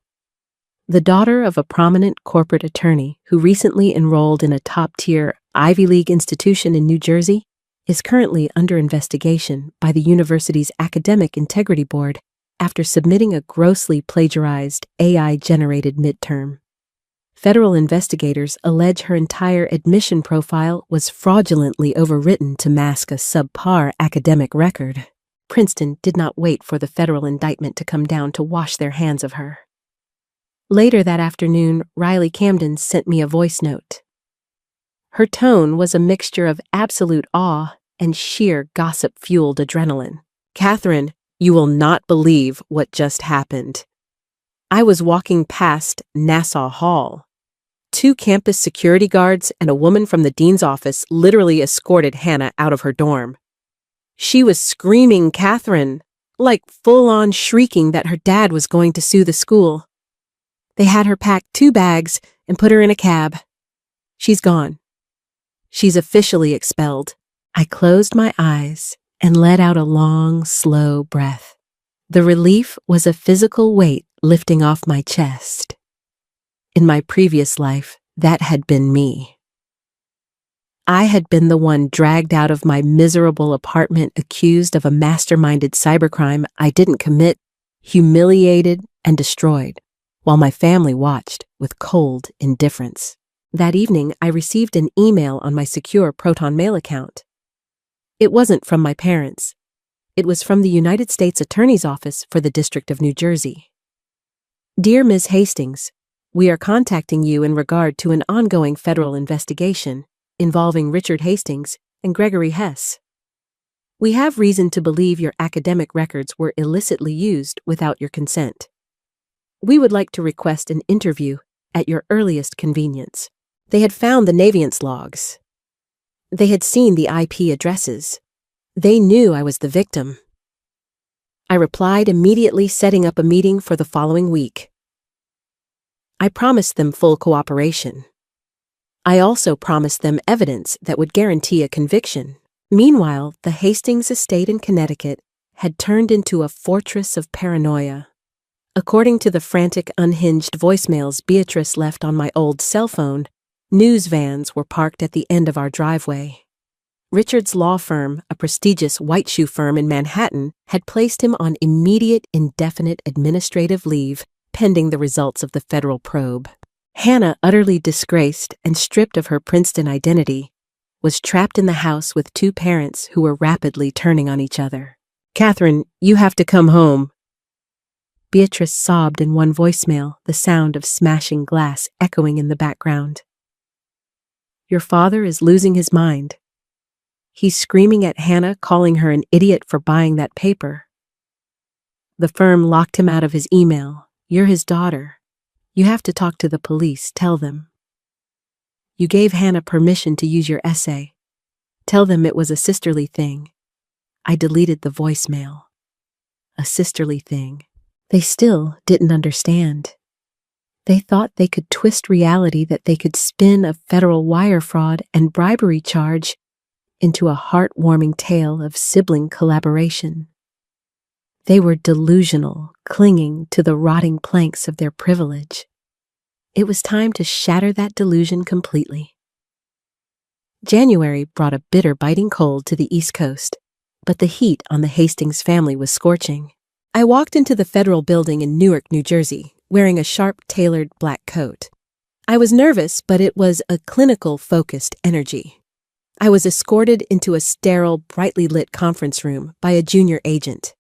The daughter of a prominent corporate attorney who recently enrolled in a top-tier Ivy League institution in New Jersey, is currently under investigation by the university's Academic Integrity Board after submitting a grossly plagiarized AI-generated midterm. Federal investigators allege her entire admission profile was fraudulently overwritten to mask a subpar academic record. Princeton did not wait for the federal indictment to come down to wash their hands of her. Later that afternoon, Riley Camden sent me a voice note. Her tone was a mixture of absolute awe and sheer gossip-fueled adrenaline. "Catherine, you will not believe what just happened. I was walking past Nassau Hall. 2 campus security guards and a woman from the dean's office literally escorted Hannah out of her dorm. She was screaming Catherine, like full-on shrieking that her dad was going to sue the school. They had her pack 2 bags and put her in a cab. She's gone. She's officially expelled." I closed my eyes and let out a long, slow breath. The relief was a physical weight lifting off my chest. In my previous life, that had been me. I had been the one dragged out of my miserable apartment accused of a masterminded cybercrime I didn't commit, humiliated and destroyed, while my family watched with cold indifference. That evening, I received an email on my secure Proton Mail account. It wasn't from my parents. It was from the United States Attorney's Office for the District of New Jersey. "Dear Ms. Hastings, we are contacting you in regard to an ongoing federal investigation involving Richard Hastings and Gregory Hess. We have reason to believe your academic records were illicitly used without your consent. We would like to request an interview at your earliest convenience." They had found the Navient logs. They had seen the IP addresses. They knew I was the victim. I replied immediately, setting up a meeting for the following week. I promised them full cooperation. I also promised them evidence that would guarantee a conviction. Meanwhile, the Hastings estate in Connecticut had turned into a fortress of paranoia. According to the frantic, unhinged voicemails Beatrice left on my old cell phone, news vans were parked at the end of our driveway. Richard's law firm, a prestigious white shoe firm in Manhattan, had placed him on immediate indefinite administrative leave pending the results of the federal probe. Hannah, utterly disgraced and stripped of her Princeton identity, was trapped in the house with 2 parents who were rapidly turning on each other. "Catherine, you have to come home." Beatrice sobbed in one voicemail, the sound of smashing glass echoing in the background. "Your father is losing his mind. He's screaming at Hannah, calling her an idiot for buying that paper. The firm locked him out of his email. You're his daughter. You have to talk to the police, tell them. You gave Hannah permission to use your essay. Tell them it was a sisterly thing." I deleted the voicemail. A sisterly thing. They still didn't understand. They thought they could twist reality, that they could spin a federal wire fraud and bribery charge into a heartwarming tale of sibling collaboration. They were delusional, clinging to the rotting planks of their privilege. It was time to shatter that delusion completely. January brought a bitter, biting cold to the East Coast, but the heat on the Hastings family was scorching. I walked into the federal building in Newark, New Jersey, wearing a sharp, tailored black coat. I was nervous, but it was a clinical, focused energy. I was escorted into a sterile, brightly lit conference room by a junior agent.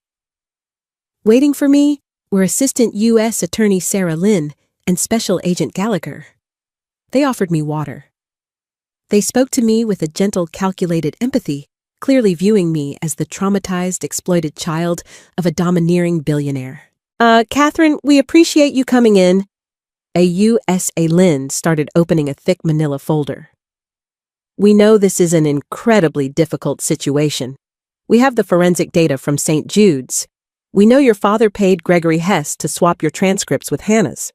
Waiting for me were Assistant U.S. Attorney Sarah Lynn and Special Agent Gallagher. They offered me water. They spoke to me with a gentle, calculated empathy, clearly viewing me as the traumatized, exploited child of a domineering billionaire. "Catherine, we appreciate you coming in." A USA Lynn started opening a thick manila folder. "We know this is an incredibly difficult situation. We have the forensic data from St. Jude's. We know your father paid Gregory Hess to swap your transcripts with Hannah's.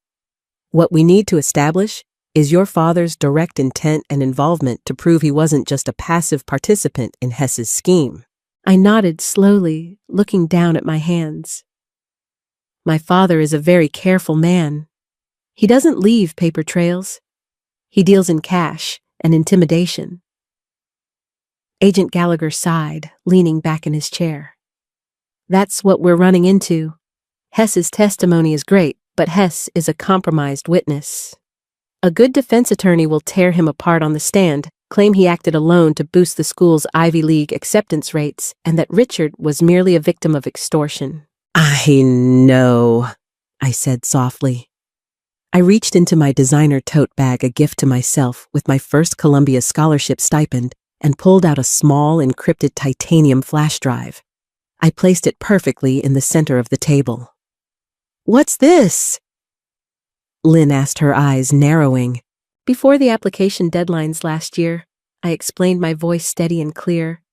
What we need to establish is your father's direct intent and involvement to prove he wasn't just a passive participant in Hess's scheme." I nodded slowly, looking down at my hands. My father is a very careful man. He doesn't leave paper trails. He deals in cash and intimidation. Agent Gallagher sighed, leaning back in his chair. That's what we're running into. Hess's testimony is great, but Hess is a compromised witness. A good defense attorney will tear him apart on the stand, claim he acted alone to boost the school's Ivy League acceptance rates, and that Richard was merely a victim of extortion. I know, I said softly. I reached into my designer tote bag, a gift to myself with my first Columbia scholarship stipend, and pulled out a small encrypted titanium flash drive. I placed it perfectly in the center of the table. What's this? Lynn asked, her eyes narrowing. Before the application deadlines last year, I explained, my voice steady and clear.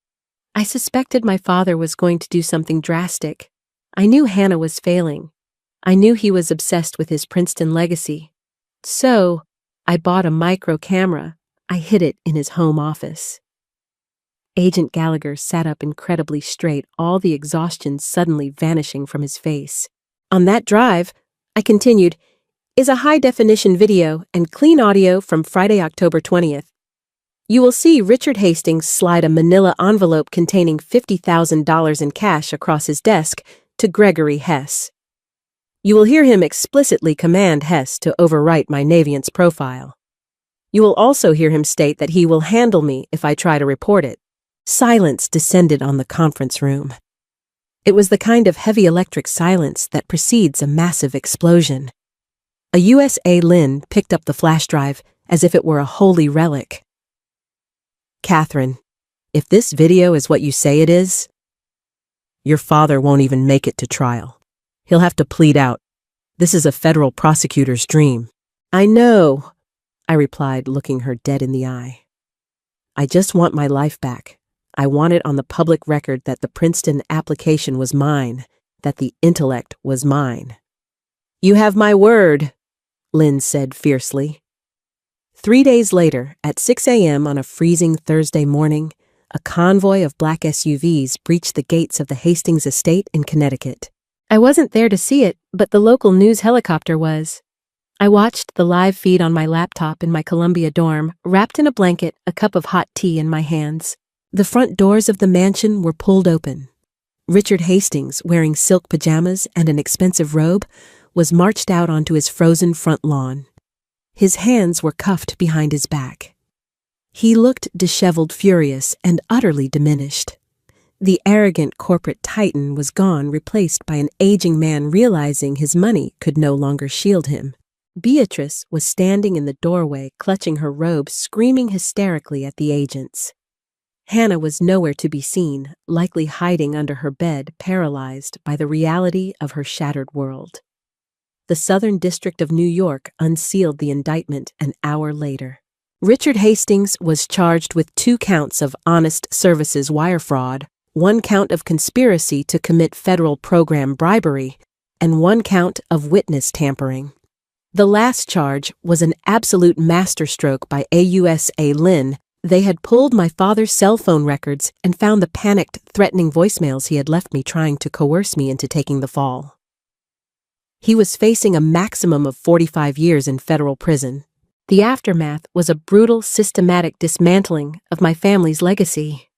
I suspected my father was going to do something drastic. I knew Hannah was failing. I knew he was obsessed with his Princeton legacy. So, I bought a micro camera. I hid it in his home office. Agent Gallagher sat up incredibly straight, all the exhaustion suddenly vanishing from his face. On that drive, I continued, is a high-definition video and clean audio from Friday, October 20th. You will see Richard Hastings slide a manila envelope containing $50,000 in cash across his desk to Gregory Hess. You will hear him explicitly command Hess to overwrite my Naviance profile. You will also hear him state that he will handle me if I try to report it. Silence descended on the conference room. It was the kind of heavy electric silence that precedes a massive explosion. A USA Lynn picked up the flash drive as if it were a holy relic. Catherine, if this video is what you say it is, your father won't even make it to trial. He'll have to plead out. This is a federal prosecutor's dream. I know, I replied, looking her dead in the eye. I just want my life back. I want it on the public record that the Princeton application was mine, that the intellect was mine. You have my word, Lynn said fiercely. 3 days later, at 6 a.m. on a freezing Thursday morning, a convoy of black SUVs breached the gates of the Hastings estate in Connecticut. I wasn't there to see it, but the local news helicopter was. I watched the live feed on my laptop in my Columbia dorm, wrapped in a blanket, a cup of hot tea in my hands. The front doors of the mansion were pulled open. Richard Hastings, wearing silk pajamas and an expensive robe, was marched out onto his frozen front lawn. His hands were cuffed behind his back. He looked disheveled, furious, and utterly diminished. The arrogant corporate titan was gone, replaced by an aging man realizing his money could no longer shield him. Beatrice was standing in the doorway, clutching her robe, screaming hysterically at the agents. Hannah was nowhere to be seen, likely hiding under her bed, paralyzed by the reality of her shattered world. The Southern District of New York unsealed the indictment an hour later. Richard Hastings was charged with 2 counts of honest services wire fraud, 1 count of conspiracy to commit federal program bribery, and 1 count of witness tampering. The last charge was an absolute masterstroke by AUSA Lynn. They had pulled my father's cell phone records and found the panicked, threatening voicemails he had left me, trying to coerce me into taking the fall. He was facing a maximum of 45 years in federal prison. The aftermath was a brutal, systematic dismantling of my family's legacy.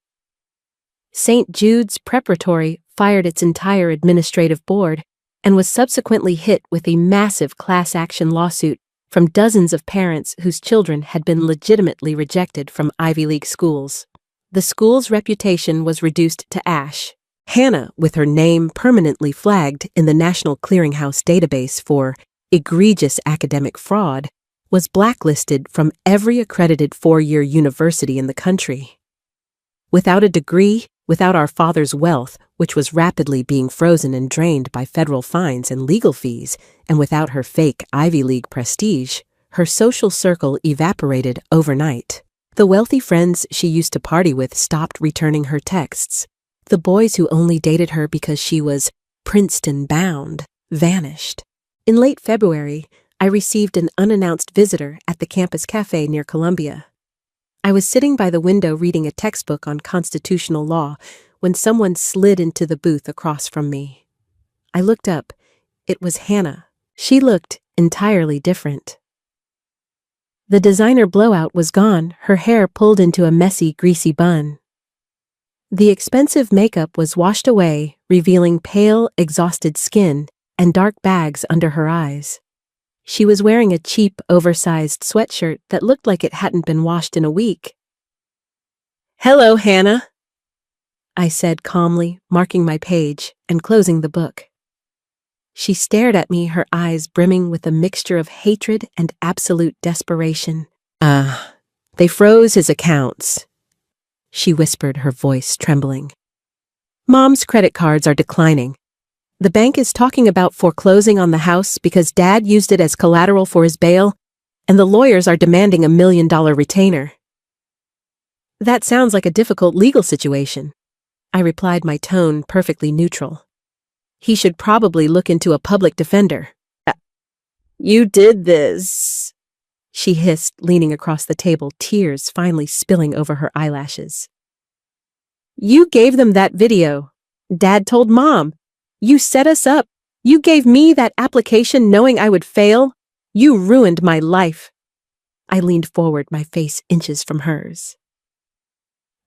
St. Jude's Preparatory fired its entire administrative board and was subsequently hit with a massive class action lawsuit from dozens of parents whose children had been legitimately rejected from Ivy League schools. The school's reputation was reduced to ash. Hannah, with her name permanently flagged in the National Clearinghouse database for egregious academic fraud, was blacklisted from every accredited 4-year university in the country. Without a degree, without our father's wealth, which was rapidly being frozen and drained by federal fines and legal fees, and without her fake Ivy League prestige, her social circle evaporated overnight. The wealthy friends she used to party with stopped returning her texts. The boys who only dated her because she was Princeton-bound vanished. In late February, I received an unannounced visitor at the campus cafe near Columbia. I was sitting by the window reading a textbook on constitutional law when someone slid into the booth across from me. I looked up. It was Hannah. She looked entirely different. The designer blowout was gone, her hair pulled into a messy, greasy bun. The expensive makeup was washed away, revealing pale, exhausted skin and dark bags under her eyes. She was wearing a cheap, oversized sweatshirt that looked like it hadn't been washed in a week. "Hello, Hannah," I said calmly, marking my page and closing the book. She stared at me, her eyes brimming with a mixture of hatred and absolute desperation. They froze his accounts," she whispered, her voice trembling. "Mom's credit cards are declining. The bank is talking about foreclosing on the house because Dad used it as collateral for his bail, and the lawyers are demanding $1 million retainer." "That sounds like a difficult legal situation," I replied, my tone perfectly neutral. "He should probably look into a public defender." "You did this," she hissed, leaning across the table, tears finally spilling over her eyelashes. "You gave them that video. Dad told Mom. You set us up. You gave me that application knowing I would fail. You ruined my life." I leaned forward, my face inches from hers.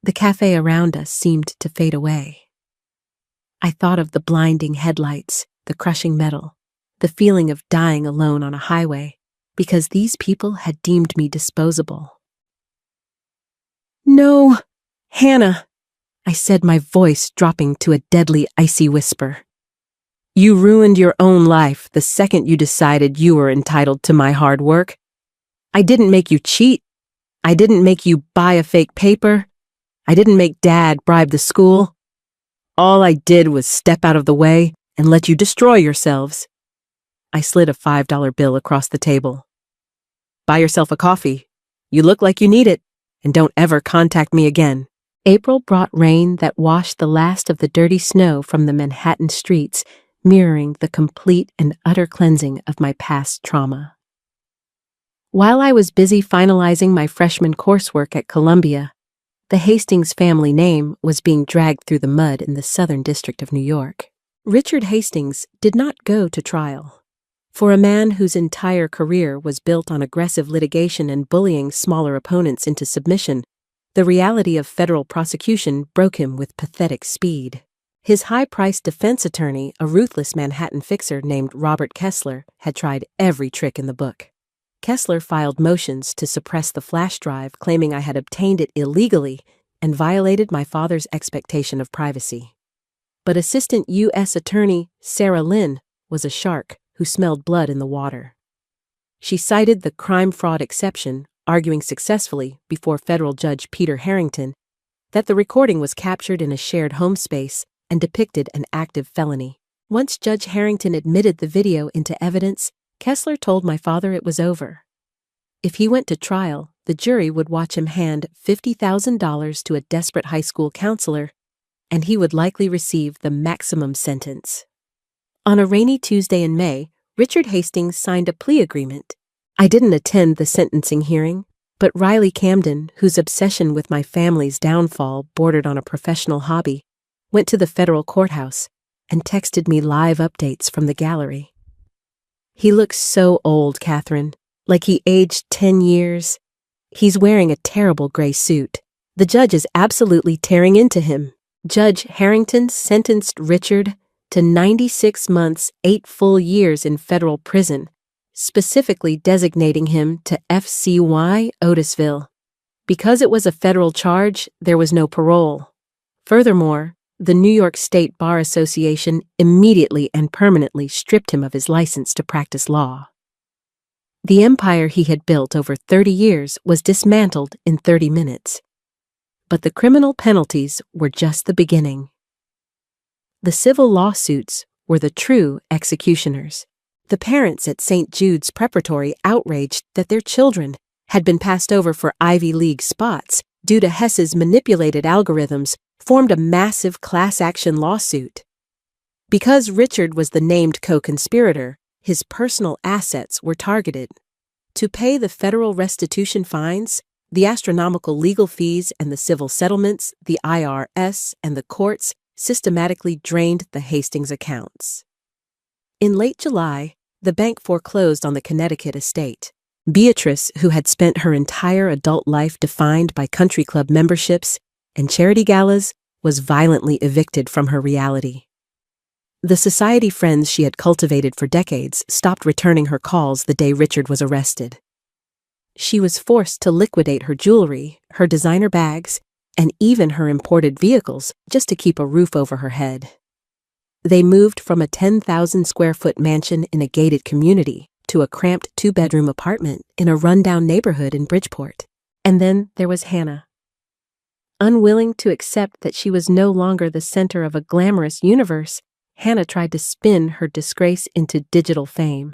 The cafe around us seemed to fade away. I thought of the blinding headlights, the crushing metal, the feeling of dying alone on a highway, because these people had deemed me disposable. "No, Hannah," I said, my voice dropping to a deadly, icy whisper. "You ruined your own life the second you decided you were entitled to my hard work. I didn't make you cheat. I didn't make you buy a fake paper. I didn't make Dad bribe the school. All I did was step out of the way and let you destroy yourselves." I slid a $5 bill across the table. "Buy yourself a coffee. You look like you need it, and don't ever contact me again." April brought rain that washed the last of the dirty snow from the Manhattan streets, mirroring the complete and utter cleansing of my past trauma. While I was busy finalizing my freshman coursework at Columbia, the Hastings family name was being dragged through the mud in the Southern District of New York. Richard Hastings did not go to trial. For a man whose entire career was built on aggressive litigation and bullying smaller opponents into submission, the reality of federal prosecution broke him with pathetic speed. His high-priced defense attorney, a ruthless Manhattan fixer named Robert Kessler, had tried every trick in the book. Kessler filed motions to suppress the flash drive, claiming I had obtained it illegally and violated my father's expectation of privacy. But Assistant U.S. Attorney Sarah Lynn was a shark who smelled blood in the water. She cited the crime-fraud exception, arguing successfully before federal judge Peter Harrington that the recording was captured in a shared home space and depicted an active felony. Once Judge Harrington admitted the video into evidence, Kessler told my father it was over. If he went to trial, the jury would watch him hand $50,000 to a desperate high school counselor, and he would likely receive the maximum sentence. On a rainy Tuesday in May, Richard Hastings signed a plea agreement. I didn't attend the sentencing hearing, but Riley Camden, whose obsession with my family's downfall bordered on a professional hobby, went to the federal courthouse and texted me live updates from the gallery. "He looks so old, Catherine, like he aged 10 years. He's wearing a terrible gray suit. The judge is absolutely tearing into him." Judge Harrington sentenced Richard to 96 months, 8 full years in federal prison, specifically designating him to FCY Otisville. Because it was a federal charge, there was no parole. Furthermore, the New York State Bar Association immediately and permanently stripped him of his license to practice law. The empire he had built over 30 years was dismantled in 30 minutes. But the criminal penalties were just the beginning. The civil lawsuits were the true executioners. The parents at St. Jude's Preparatory, outraged that their children had been passed over for Ivy League spots due to Hess's manipulated algorithms, formed a massive class-action lawsuit. Because Richard was the named co-conspirator, his personal assets were targeted. To pay the federal restitution fines, the astronomical legal fees and the civil settlements, the IRS and the courts systematically drained the Hastings accounts. In late July, the bank foreclosed on the Connecticut estate. Beatrice, who had spent her entire adult life defined by country club memberships and charity galas, was violently evicted from her reality. The society friends she had cultivated for decades stopped returning her calls the day Richard was arrested. She was forced to liquidate her jewelry, her designer bags, and even her imported vehicles just to keep a roof over her head. They moved from a 10,000-square-foot mansion in a gated community to a cramped two-bedroom apartment in a rundown neighborhood in Bridgeport. And then there was Hannah. Unwilling to accept that she was no longer the center of a glamorous universe, Hannah tried to spin her disgrace into digital fame.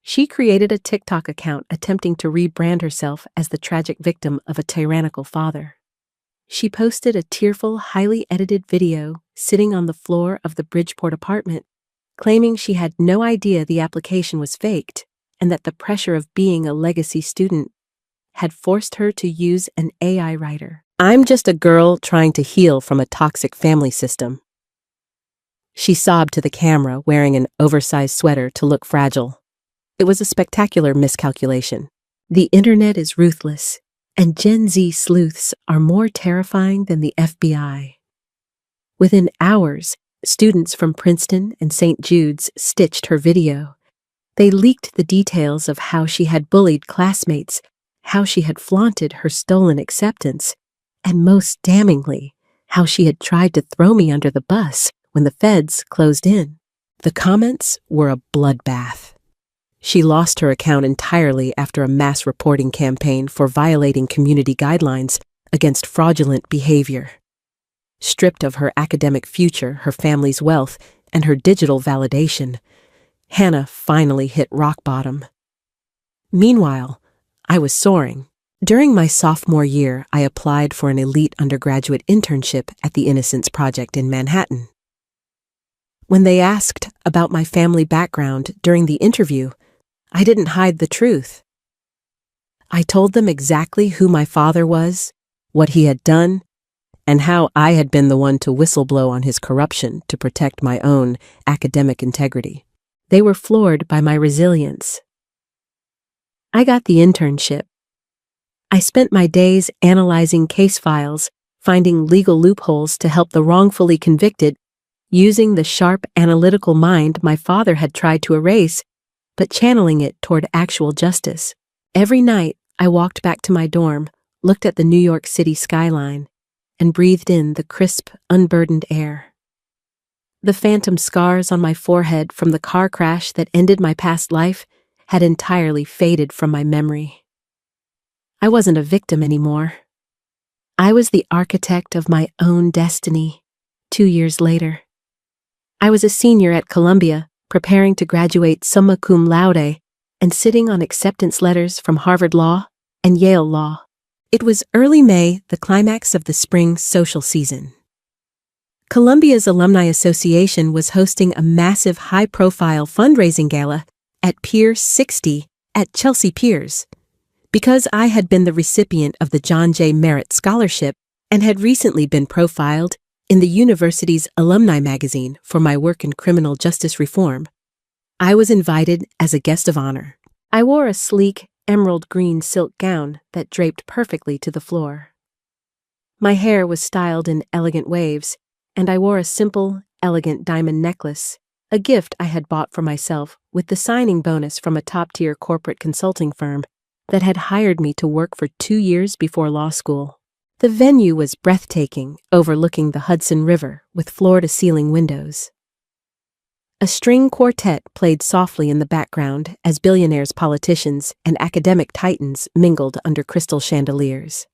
She created a TikTok account attempting to rebrand herself as the tragic victim of a tyrannical father. She posted a tearful, highly edited video sitting on the floor of the Bridgeport apartment, claiming she had no idea the application was faked and that the pressure of being a legacy student had forced her to use an AI writer. "I'm just a girl trying to heal from a toxic family system," she sobbed to the camera, wearing an oversized sweater to look fragile. It was a spectacular miscalculation. The internet is ruthless, and Gen Z sleuths are more terrifying than the FBI. Within hours, students from Princeton and St. Jude's stitched her video. They leaked the details of how she had bullied classmates, how she had flaunted her stolen acceptance, and most damningly, how she had tried to throw me under the bus when the feds closed in. The comments were a bloodbath. She lost her account entirely after a mass reporting campaign for violating community guidelines against fraudulent behavior. Stripped of her academic future, her family's wealth, and her digital validation, Hannah finally hit rock bottom. Meanwhile, I was soaring. During my sophomore year, I applied for an elite undergraduate internship at the Innocence Project in Manhattan. When they asked about my family background during the interview, I didn't hide the truth. I told them exactly who my father was, what he had done, and how I had been the one to whistleblow on his corruption to protect my own academic integrity. They were floored by my resilience. I got the internship. I spent my days analyzing case files, finding legal loopholes to help the wrongfully convicted, using the sharp analytical mind my father had tried to erase, but channeling it toward actual justice. Every night, I walked back to my dorm, looked at the New York City skyline, and breathed in the crisp, unburdened air. The phantom scars on my forehead from the car crash that ended my past life had entirely faded from my memory. I wasn't a victim anymore. I was the architect of my own destiny. 2 years later, I was a senior at Columbia, preparing to graduate summa cum laude and sitting on acceptance letters from Harvard Law and Yale Law. It was early May, the climax of the spring social season. Columbia's Alumni Association was hosting a massive high-profile fundraising gala at Pier 60 at Chelsea Piers. Because I had been the recipient of the John J. Merritt Scholarship and had recently been profiled in the university's alumni magazine for my work in criminal justice reform, I was invited as a guest of honor. I wore a sleek, emerald green silk gown that draped perfectly to the floor. My hair was styled in elegant waves, and I wore a simple, elegant diamond necklace, a gift I had bought for myself with the signing bonus from a top-tier corporate consulting firm that had hired me to work for 2 years before law school. The venue was breathtaking, overlooking the Hudson River with floor-to-ceiling windows. A string quartet played softly in the background as billionaires, politicians, and academic titans mingled under crystal chandeliers.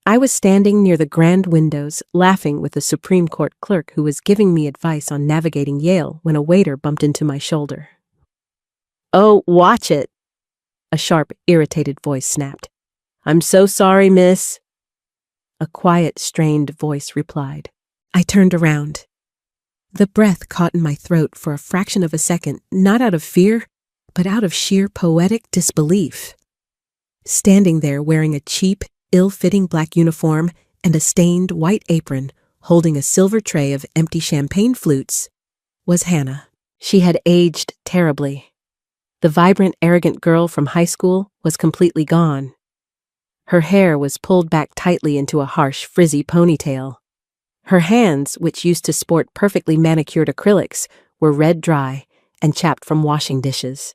I was standing near the grand windows, laughing with a Supreme Court clerk who was giving me advice on navigating Yale when a waiter bumped into my shoulder. "Oh, watch it," a sharp, irritated voice snapped. "I'm so sorry, miss." A quiet, strained voice replied. I turned around. The breath caught in my throat for a fraction of a second, not out of fear, but out of sheer poetic disbelief. Standing there wearing a cheap, ill-fitting black uniform and a stained white apron, holding a silver tray of empty champagne flutes, was Hannah. She had aged terribly. The vibrant, arrogant girl from high school was completely gone. Her hair was pulled back tightly into a harsh, frizzy ponytail. Her hands, which used to sport perfectly manicured acrylics, were red dry and chapped from washing dishes.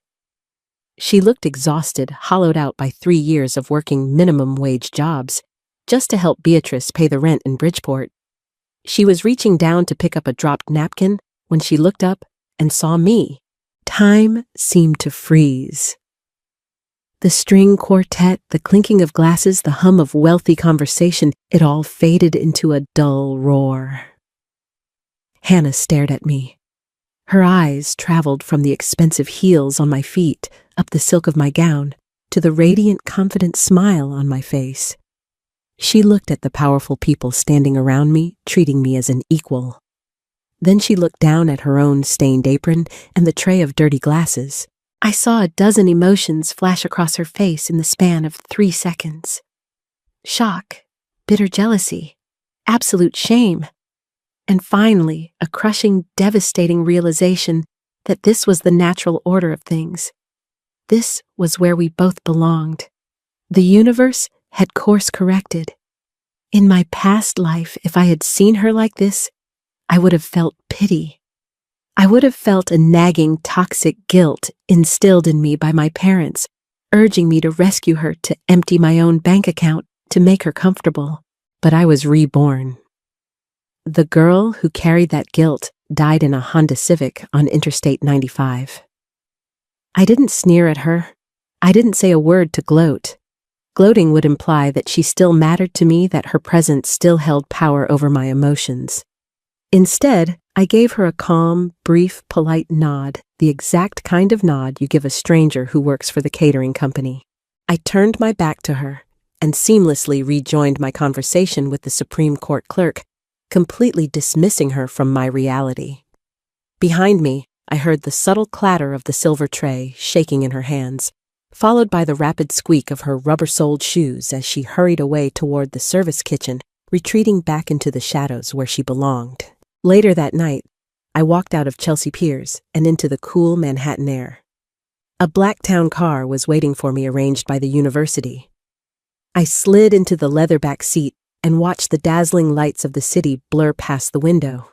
She looked exhausted, hollowed out by 3 years of working minimum-wage jobs, just to help Beatrice pay the rent in Bridgeport. She was reaching down to pick up a dropped napkin when she looked up and saw me. Time seemed to freeze. The string quartet, the clinking of glasses, the hum of wealthy conversation, it all faded into a dull roar. Hannah stared at me. Her eyes traveled from the expensive heels on my feet, up the silk of my gown, to the radiant, confident smile on my face. She looked at the powerful people standing around me, treating me as an equal. Then she looked down at her own stained apron and the tray of dirty glasses. I saw a dozen emotions flash across her face in the span of 3 seconds. Shock, bitter jealousy, absolute shame, and finally a crushing, devastating realization that this was the natural order of things. This was where we both belonged. The universe had course-corrected. In my past life, if I had seen her like this, I would have felt pity. I would have felt a nagging, toxic guilt instilled in me by my parents, urging me to rescue her, to empty my own bank account, to make her comfortable. But I was reborn. The girl who carried that guilt died in a Honda Civic on Interstate 95. I didn't sneer at her. I didn't say a word to gloat. Gloating would imply that she still mattered to me, that her presence still held power over my emotions. Instead, I gave her a calm, brief, polite nod, the exact kind of nod you give a stranger who works for the catering company. I turned my back to her and seamlessly rejoined my conversation with the Supreme Court clerk, completely dismissing her from my reality. Behind me, I heard the subtle clatter of the silver tray shaking in her hands, followed by the rapid squeak of her rubber-soled shoes as she hurried away toward the service kitchen, retreating back into the shadows where she belonged. Later that night, I walked out of Chelsea Piers and into the cool Manhattan air. A black town car was waiting for me, arranged by the university. I slid into the leather-back seat and watched the dazzling lights of the city blur past the window.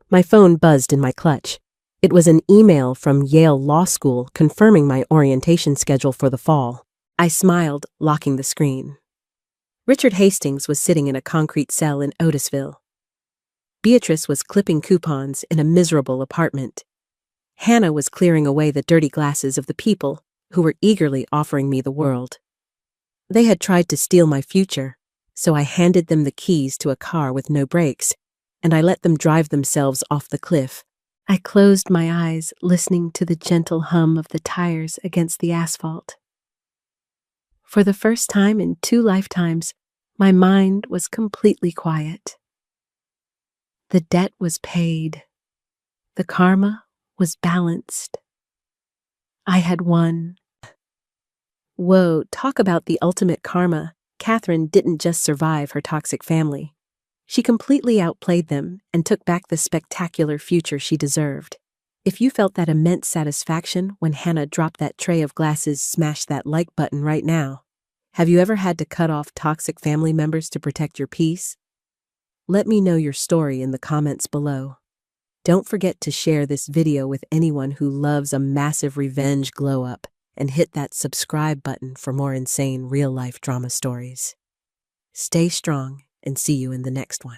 My phone buzzed in my clutch. It was an email from Yale Law School confirming my orientation schedule for the fall. I smiled, locking the screen. Richard Hastings was sitting in a concrete cell in Otisville. Beatrice was clipping coupons in a miserable apartment. Hannah was clearing away the dirty glasses of the people who were eagerly offering me the world. They had tried to steal my future, so I handed them the keys to a car with no brakes, and I let them drive themselves off the cliff. I closed my eyes, listening to the gentle hum of the tires against the asphalt. For the first time in 2 lifetimes, my mind was completely quiet. The debt was paid. The karma was balanced. I had won. Whoa, talk about the ultimate karma. Catherine didn't just survive her toxic family. She completely outplayed them and took back the spectacular future she deserved. If you felt that immense satisfaction when Hannah dropped that tray of glasses, smash that like button right now. Have you ever had to cut off toxic family members to protect your peace? Let me know your story in the comments below. Don't forget to share this video with anyone who loves a massive revenge glow-up, and hit that subscribe button for more insane real-life drama stories. Stay strong and see you in the next one.